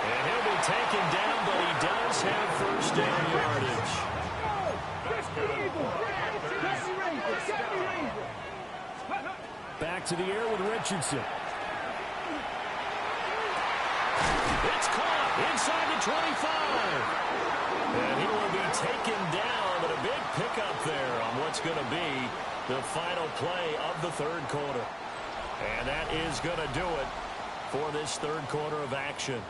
Speaker 7: And he'll be taken down, but he does have 1st down yardage. Back to the air with Richardson. It's caught inside the 25. And he will be taken down, but a big pickup there on what's going to be the final play of the 3rd quarter. And that is going to do it for this 3rd quarter of action.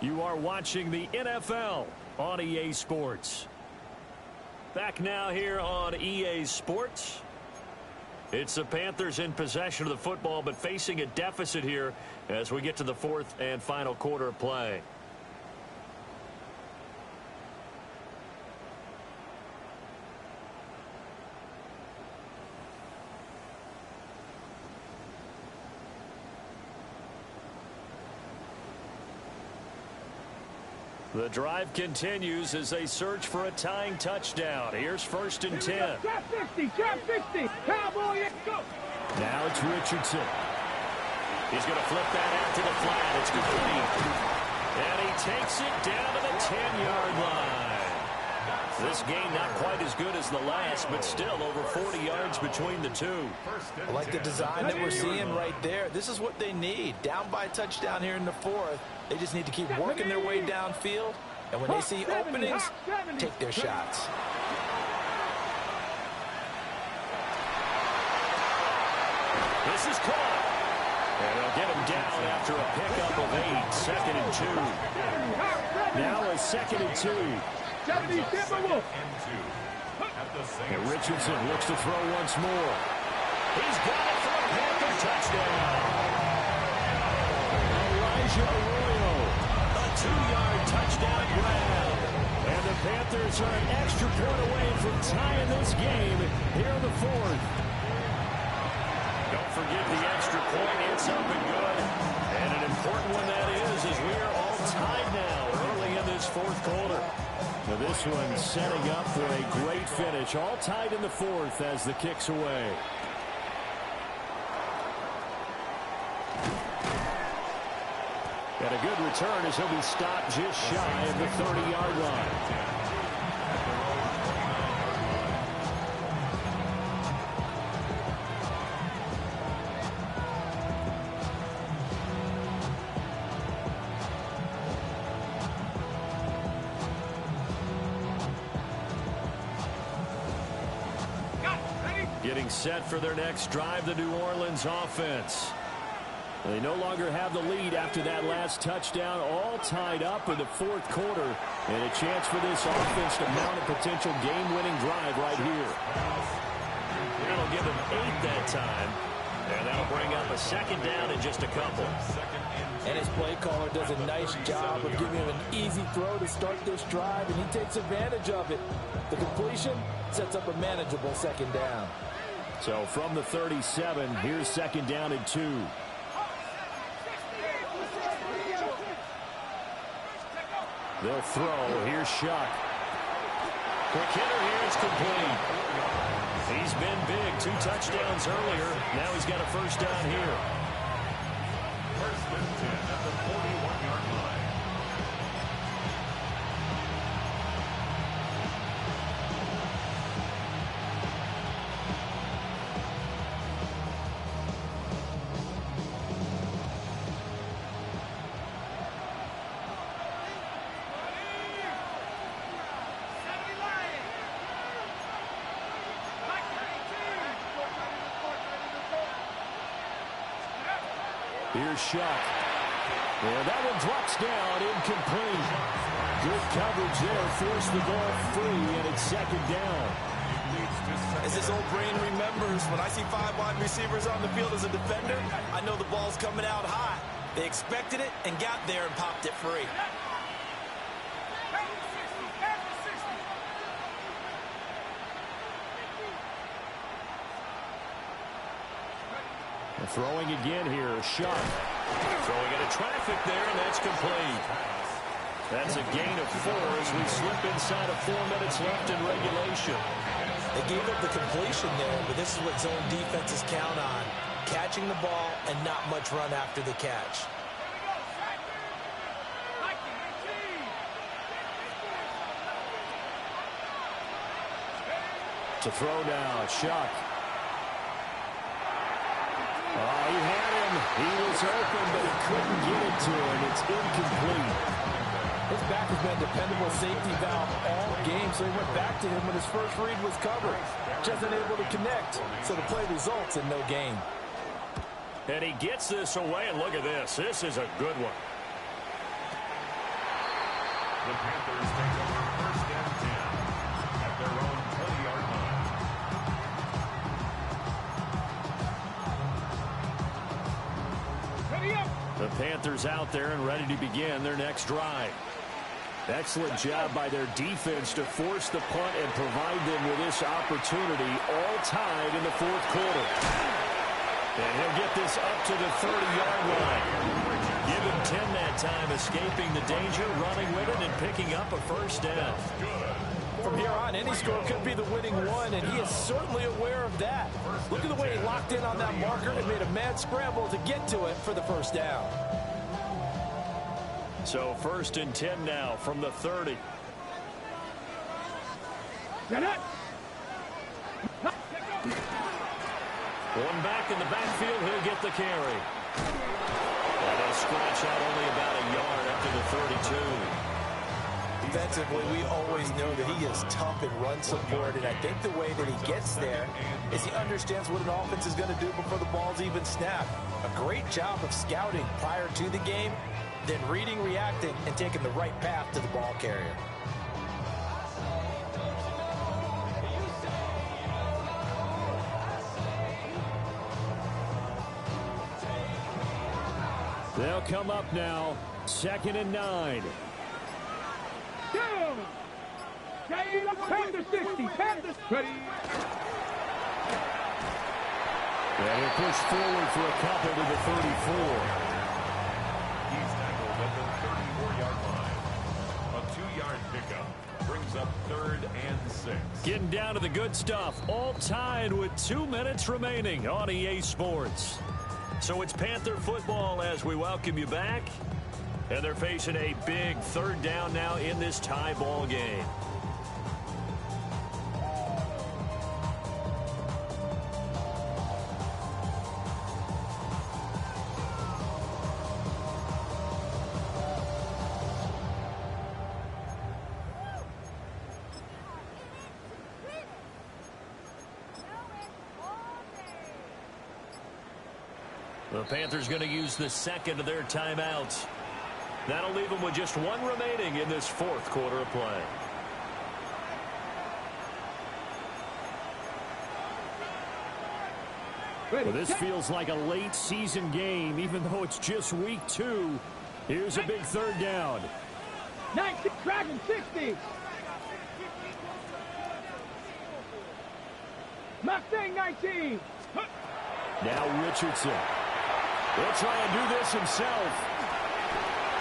Speaker 7: You are watching the NFL on EA Sports. Back now here on EA Sports. It's the Panthers in possession of the football, but facing a deficit here as we get to the 4th and final quarter of play.
Speaker 4: The drive continues as they search for a tying touchdown. Here's 1st and 10.
Speaker 5: Drop 50, drop 50. Cowboy, let's go.
Speaker 4: Now it's Richardson. He's going to flip that out to the flat. It's complete. And he takes it down to the 10-yard line. This game not quite as good as the last, but still over 40 yards between the two.
Speaker 6: I like the design that we're seeing right there. This is what they need. Down by a touchdown here in the 4th. They just need to keep working their way downfield. And when they see openings, take their shots.
Speaker 4: This is caught. And they'll get him down after a pickup of 8. 2nd and 2. Now a 2nd and 2. And Richardson looks to throw once more. He's got it for a Panther touchdown. Elijah Arroyo, a 2-yard touchdown grab. And the Panthers are an extra point away from tying this game here in the 4th. Don't forget the extra point. It's up and good. And an important one that is as we are all tied now early in this 4th quarter. Now this one setting up for a great finish. All tied in the 4th as the kick's away. And a good return as he'll be stopped just shy of the 30-yard line. Getting set for their next drive, the New Orleans offense. They no longer have the lead after that last touchdown, all tied up in the 4th quarter, and a chance for this offense to mount a potential game-winning drive right here. That'll give them 8 that time, and that'll bring up a 2nd down in just a couple.
Speaker 6: And his play caller does a nice job of giving him an easy throw to start this drive, and he takes advantage of it. The completion sets up a manageable 2nd down.
Speaker 4: So from the 37, here's 2nd down and 2. They'll throw. Here's Shuck. Quick hitter here. It's complete. He's been big. 2 touchdowns earlier. Now he's got a 1st down here.
Speaker 8: 1st and 10 at the 41-yard line.
Speaker 4: Here's Shuck. And that one drops down, incomplete. Good coverage there, forced the ball free, and it's 2nd down.
Speaker 6: As this old brain remembers, when I see 5 wide receivers on the field as a defender, I know the ball's coming out high. They expected it and got there and popped it free.
Speaker 4: Throwing again here, Shuck. Throwing into traffic there, and that's complete. That's a gain of 4 as we slip inside of 4 minutes left in regulation.
Speaker 6: They gave up the completion there, but this is what zone defenses count on. Catching the ball and not much run after the catch.
Speaker 4: To throw now, Shuck. Oh, he had him. He was open, but he couldn't get it to him. It's incomplete.
Speaker 6: His back has been a dependable safety valve all game, so he went back to him when his first read was covered. Just unable to connect, so the play results in no gain.
Speaker 4: And he gets this away, and look at this. This is a good one.
Speaker 8: The Panthers take over 1st and 10 at their own 20-yard line.
Speaker 4: The Panthers out there and ready to begin their next drive. Excellent job by their defense to force the punt and provide them with this opportunity, all tied in the 4th quarter. And he'll get this up to the 30-yard line. Give him 10 that time, escaping the danger, running with it, and picking up a first down.
Speaker 6: From here on, any score could be the winning one, and he is certainly aware of that. Look at the way he locked in on that marker and made a mad scramble to get to it for the first down.
Speaker 4: So 1st and 10 now from the 30. One back in the backfield, he'll get the carry. And he'll scratch out only about a yard after the 32.
Speaker 6: Defensively, we always know that he is tough in run support, and I think the way that he gets there is he understands what an offense is going to do before the ball's even snapped. A great job of scouting prior to the game, then reading, reacting, and taking the right path to the ball carrier.
Speaker 7: They'll come up now, 2nd and 9.
Speaker 5: Down. Panther 60. Panthers ready.
Speaker 7: And he'll push forward for a couple to the 34.
Speaker 8: He's tackled at the 34-yard line. A 2-yard pickup brings up 3rd and 6.
Speaker 4: Getting down to the good stuff. All tied with 2 minutes remaining on EA Sports. So it's Panther football as we welcome you back. And they're facing a big 3rd down now in this tie ball game. The Panthers going to use the 2nd of their timeouts. That'll leave them with just 1 remaining in this 4th quarter of play.
Speaker 7: Well, this feels like a late season game, even though it's just week 2. Here's a big 3rd down.
Speaker 5: 19, Dragon 60. Mustang 19.
Speaker 7: Now Richardson. He'll try and do this himself.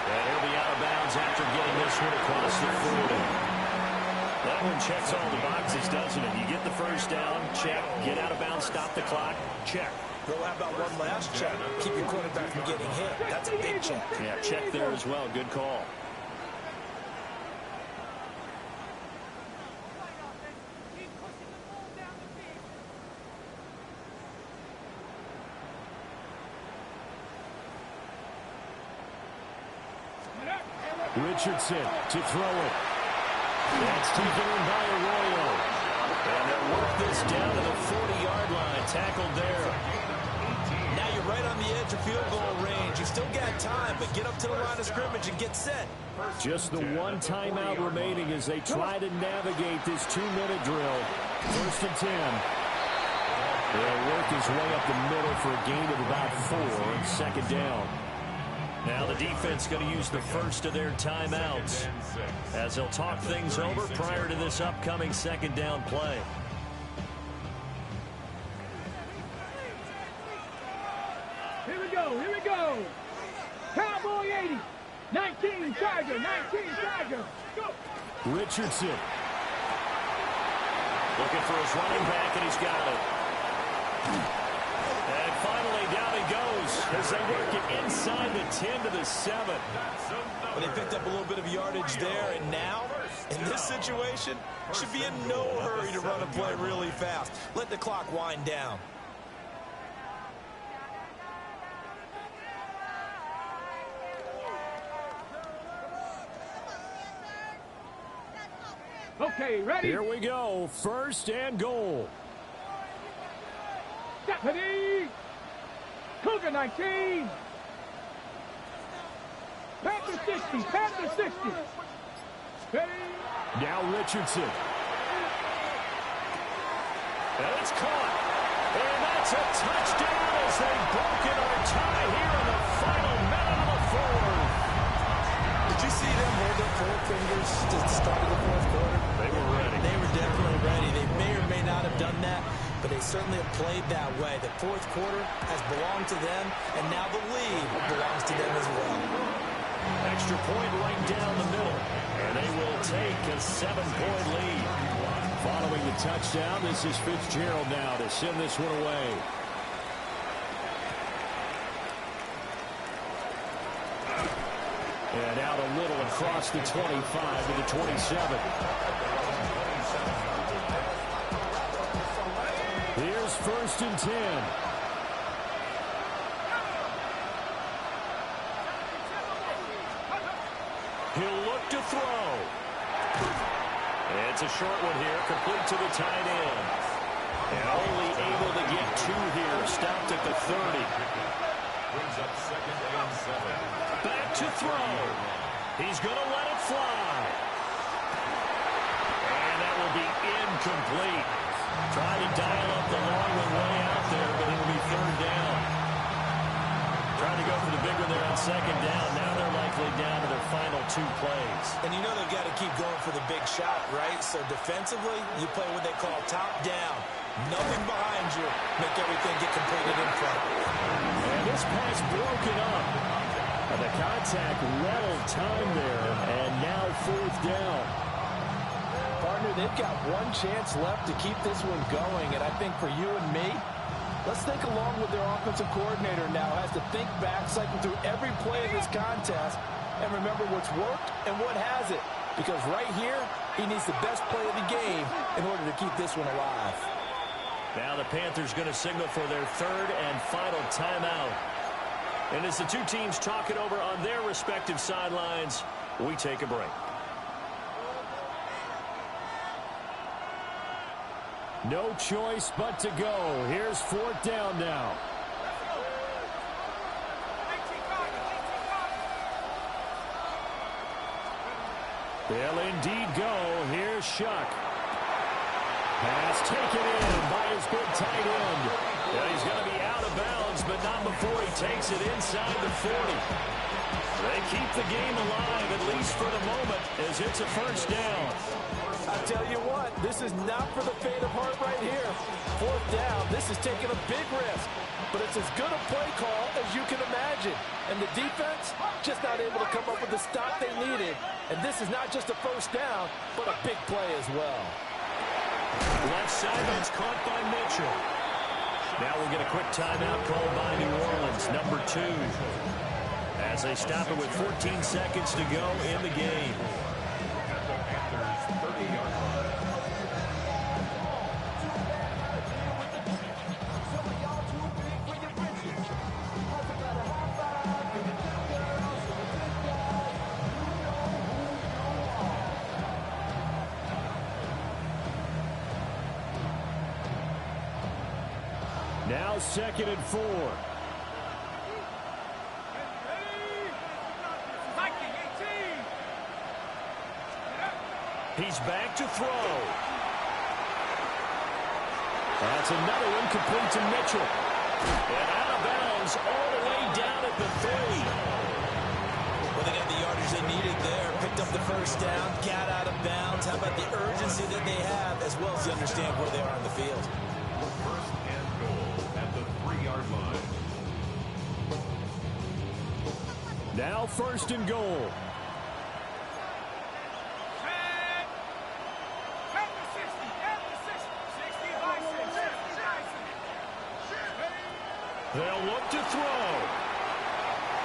Speaker 4: And he'll be out of bounds after getting this one across the 40. That one checks all the boxes, doesn't it? You get the first down, check. Get out of bounds, stop the clock, check.
Speaker 6: Well, how about one last check? Keep your quarterback from getting hit. That's a big check.
Speaker 4: Yeah, check there as well. Good call.
Speaker 7: Richardson to throw it.
Speaker 4: That's taken in by Arroyo. And they'll work this down to the 40-yard line. Tackled there.
Speaker 6: Now you're right on the edge of field goal range. You still got time, but get up to the line of scrimmage and get set.
Speaker 7: Just the 1 timeout remaining as they try to navigate this 2-minute drill. 1st and 10. They'll work his way up the middle for a gain of about 4 and 2nd down.
Speaker 4: Now the defense going to use the first of their timeouts as they'll talk things over prior to this upcoming 2nd down play.
Speaker 5: Here we go. Here we go. Cowboy 80. 19 Tiger. 19 Tiger. Go.
Speaker 7: Richardson.
Speaker 4: Looking for his running back, and he's got it. And finally, down he goes as they work it inside the 10 to the 7.
Speaker 6: Well, they picked up a little bit of yardage there, and now, in this situation, should be in no hurry to run a play really fast. Let the clock wind down.
Speaker 5: Okay, ready?
Speaker 7: Here we go. 1st and goal.
Speaker 5: Deputy. Cougar 19. Panther 60. Panther 60. Ready?
Speaker 7: Now Richardson.
Speaker 4: And it's caught. And that's a touchdown as they've broken our tie here in the final minute of the 4th.
Speaker 6: Did you see them hold up 4 fingers to the start of the 4th quarter?
Speaker 4: They were ready.
Speaker 6: They were definitely ready. They may or may not have done that, but they certainly have played that way. The 4th quarter has belonged to them, and now the lead belongs to them as well.
Speaker 4: Extra point right down the middle. And 7-point lead.
Speaker 7: Following the touchdown, this is Fitzgerald now to send this one away. And out a little across the 25 to the 27. Here's 1st and 10.
Speaker 4: He'll look to throw. It's a short one here, complete to the tight end. And only able to get 2 here, stopped at the 30.
Speaker 8: Brings up 2nd and 7.
Speaker 4: Back to throw. He's going to let it fly. And that will be incomplete. Trying to dial up the long one way out there, but it'll be 3rd down. Trying to go for the big one there on 2nd down. Now they're likely down to their final 2 plays.
Speaker 6: And you know they've got to keep going for the big shot, right? So defensively, you play what they call top down. Nothing behind you. Make everything get completed in front.
Speaker 7: And this pass broken up. And the contact rattled time there. And now 4th down.
Speaker 6: Partner, they've got 1 chance left to keep this one going. And I think for you and me, let's think along with their offensive coordinator now. Has to think back, cycle through every play of this contest, and remember what's worked and what hasn't. Because right here, he needs the best play of the game in order to keep this one alive.
Speaker 4: Now the Panthers going to signal for their 3rd and final timeout. And as the 2 teams talk it over on their respective sidelines, we take a break.
Speaker 7: No choice but to go. Here's 4th down now. They'll indeed go. Here's Shuck. Pass taken in by his big tight end. Yeah, he's going to be out of bounds, but not before he takes it inside the 40. They keep the game alive, at least for the moment, as it's a 1st down.
Speaker 6: I tell you what, this is not for the faint of heart right here. 4th down, this is taking a big risk. But it's as good a play call as you can imagine. And the defense, just not able to come up with the stop they needed. And this is not just a 1st down, but a big play as well.
Speaker 4: Left side's caught by Mitchell. Now we'll get a quick timeout called by New Orleans, number 2. As they stop it with 14 seconds to go in the game.
Speaker 7: Now 2nd and 4.
Speaker 4: He's back to throw.
Speaker 7: That's another one complete to Mitchell.
Speaker 4: And out of bounds all the way down at the 3.
Speaker 6: Well, they got the yardage they needed there. Picked up the 1st down, got out of bounds. How about the urgency that they have, as well as they understand where they are on the field.
Speaker 8: 1st and goal at the 3-yard line.
Speaker 7: Now 1st and goal.
Speaker 4: They'll look to throw.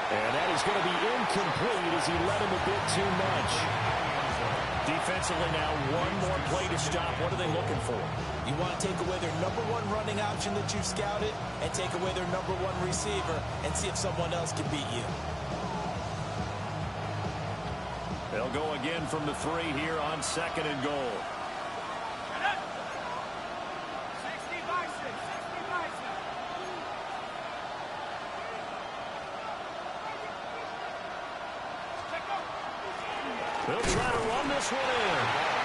Speaker 7: And that is going to be incomplete as he led him a bit too much.
Speaker 4: Defensively now, 1 more play to stop. What are they looking for?
Speaker 6: You want to take away their number 1 running option that you've scouted and take away their number 1 receiver and see if someone else can beat you.
Speaker 4: They'll go again from the 3 here on 2nd and goal. They'll try to run this one in.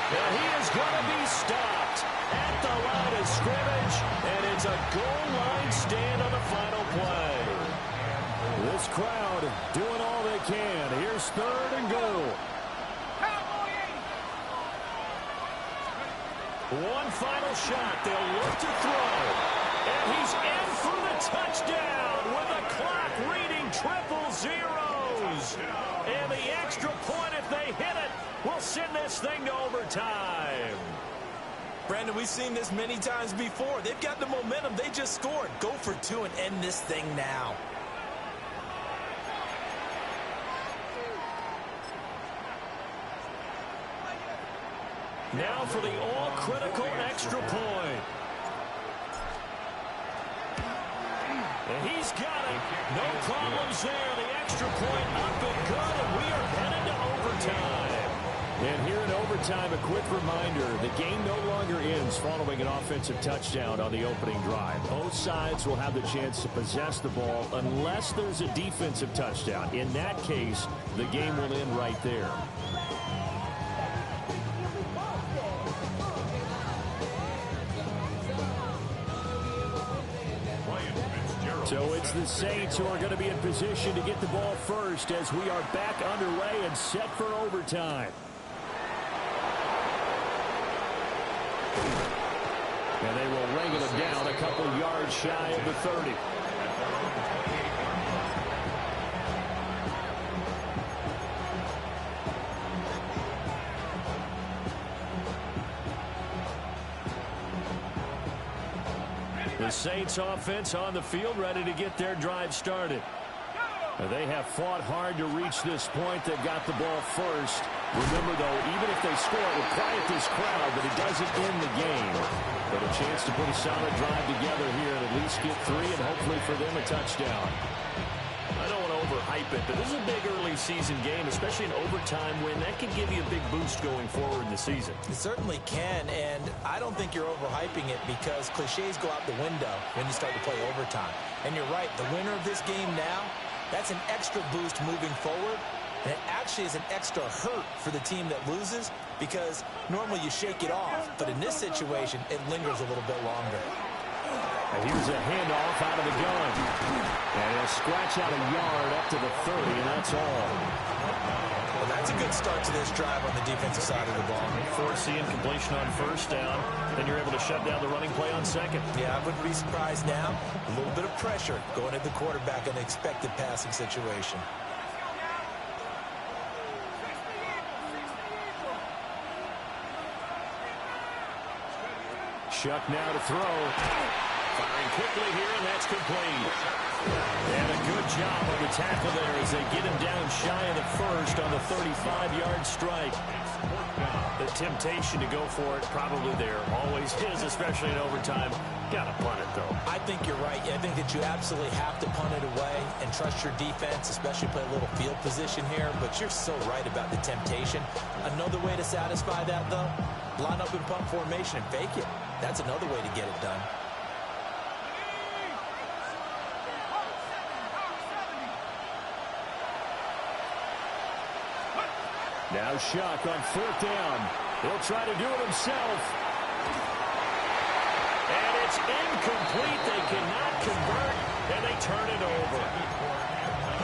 Speaker 4: And he is going to be stopped at the line of scrimmage. And it's a goal line stand on the final play.
Speaker 7: This crowd doing all they can. Here's 3rd and goal.
Speaker 4: One final shot. They'll look to throw. And he's in for the touchdown with the clock reading 000. And the extra point, if they hit it, will send this thing to overtime.
Speaker 6: Brandon, we've seen this many times before. They've got the momentum. They just scored. Go for two and end this thing now.
Speaker 4: Now for the all-critical extra point. And he's got it. No problems there. The extra point up and good, and we are headed to overtime. And here in overtime, a quick reminder, the game no longer ends following an offensive touchdown on the opening drive. Both sides will have the chance to possess the ball unless there's a defensive touchdown. In that case, the game will end right there. So it's the Saints who are going to be in position to get the ball first as we are back underway and set for overtime. And they will wrangle it down a couple yards shy of the 30. The Saints offense on the field ready to get their drive started. They have fought hard to reach this point. They got the ball first. Remember, though, even if they score, it will quiet this crowd, but it doesn't end the game. But a chance to put a solid drive together here and at least get three and hopefully for them a touchdown. I don't want to overhype it, but this is a big early season game, especially an overtime win. That can give you a big boost going forward in the season.
Speaker 6: It certainly can, and I don't think you're overhyping it because cliches go out the window when you start to play overtime. And you're right, the winner of this game now, that's an extra boost moving forward, and it actually is an extra hurt for the team that loses because normally you shake it off, but in this situation, it lingers a little bit longer.
Speaker 4: And here's a handoff out of the gun. And he'll scratch out a yard up to the 30, and that's all.
Speaker 6: Well, that's a good start to this drive on the defensive side of the ball.
Speaker 4: Forcing completion on first down. Then you're able to shut down the running play on second.
Speaker 6: Yeah, I wouldn't be surprised now. A little bit of pressure going at the quarterback in an expected passing situation.
Speaker 4: Shuck now to throw. Firing quickly here, and that's complete. And a good job on the tackle there as they get him down shy of the first on the 35-yard strike. The temptation to go for it probably there. Always is, especially in overtime. Got to punt it, though.
Speaker 6: I think you're right. I think that you absolutely have to punt it away and trust your defense, especially play a little field position here. But you're so right about the temptation. Another way to satisfy that, though, line up in punt formation and fake it. That's another way to get it done.
Speaker 4: Now Shuck on fourth down. He'll try to do it himself. And it's incomplete. They cannot convert, and they turn it over.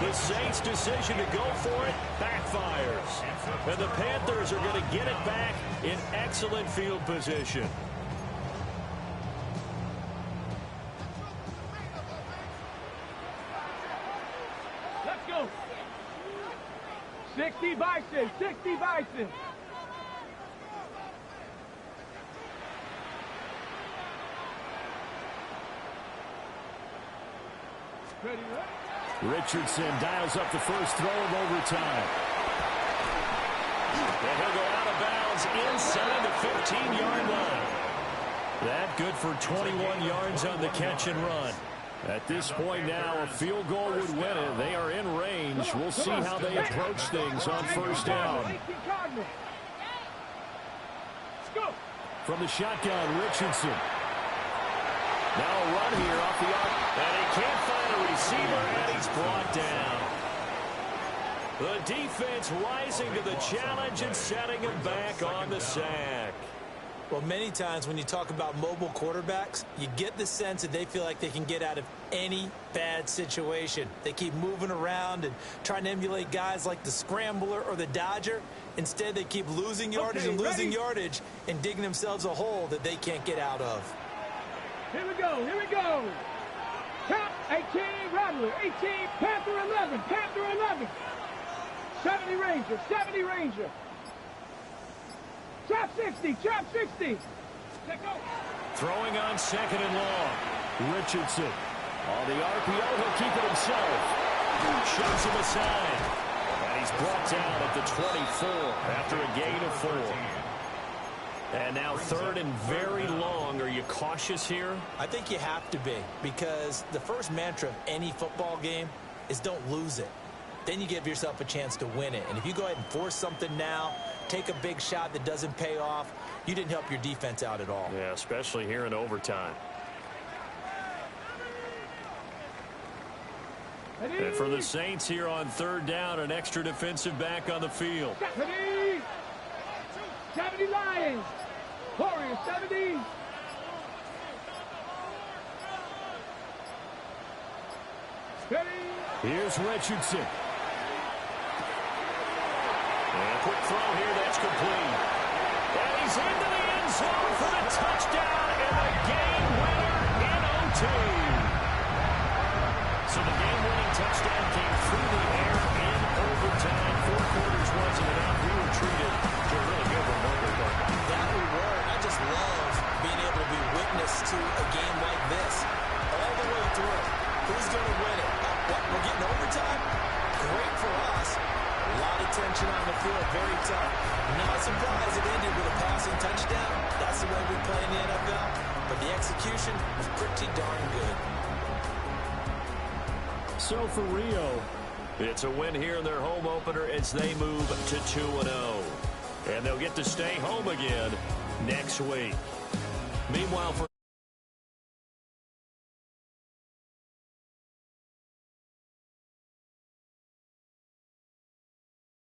Speaker 4: The Saints' decision to go for it backfires. And the Panthers are going to get it back in excellent field position.
Speaker 5: Let's go. 60 Bison, 60 Bison. Ready, right?
Speaker 4: Richardson dials up the first throw of overtime. And he'll go out of bounds inside the 15-yard line. That good for 21 yards on the catch and run. At this point now, a field goal would win it. They are in range. We'll see how they approach things on first down. From the shotgun, Richardson. Now a run here off the arc. And he can't find a receiver, and he's brought down. The defense rising to the challenge and setting him back on the sack.
Speaker 6: Well, many times when you talk about mobile quarterbacks, you get the sense that they feel like they can get out of any bad situation. They keep moving around and trying to emulate guys like the Scrambler or the Dodger. Instead, they keep losing yardage and losing yardage and digging themselves a hole that they can't get out of.
Speaker 5: Here we go, here we go. Count 18, Rattler, 18, Panther 11, Panther 11. 70 Ranger, 70 Ranger. Trap 60, trap 60. Check out.
Speaker 4: Throwing on second and long. Richardson. On the RPO, he'll keep it himself. Shoves him aside. And he's brought down at the 24 after a gain of 4. And now third and very long. Are you cautious here?
Speaker 6: I think you have to be, because the first mantra of any football game is don't lose it. Then you give yourself a chance to win it. And if you go ahead and force something now, take a big shot that doesn't pay off, you didn't help your defense out at all.
Speaker 4: Yeah, especially here in overtime. And for the Saints here on third down, an extra defensive back on the field.
Speaker 5: 70 Lions. Warriors 70.
Speaker 4: Here's Richardson. And a quick throw here, that's complete. And he's into the end zone for the touchdown and the game winner in OT. So the game-winning touchdown came through the air in overtime. 4 quarters wasn't enough. We were treated to a really good one.
Speaker 6: That we were. I just love being able to be witness to a game like this all the way through. Who's going to win it? What, we're getting overtime? Great for us. A lot of tension on the field. Very tough. Not surprised it ended with a passing touchdown. That's the way we play in the NFL. But the execution was pretty darn good.
Speaker 4: So for Rio, it's a win here in their home opener as they move to 2-0. And they'll get to stay home again next week. Meanwhile, for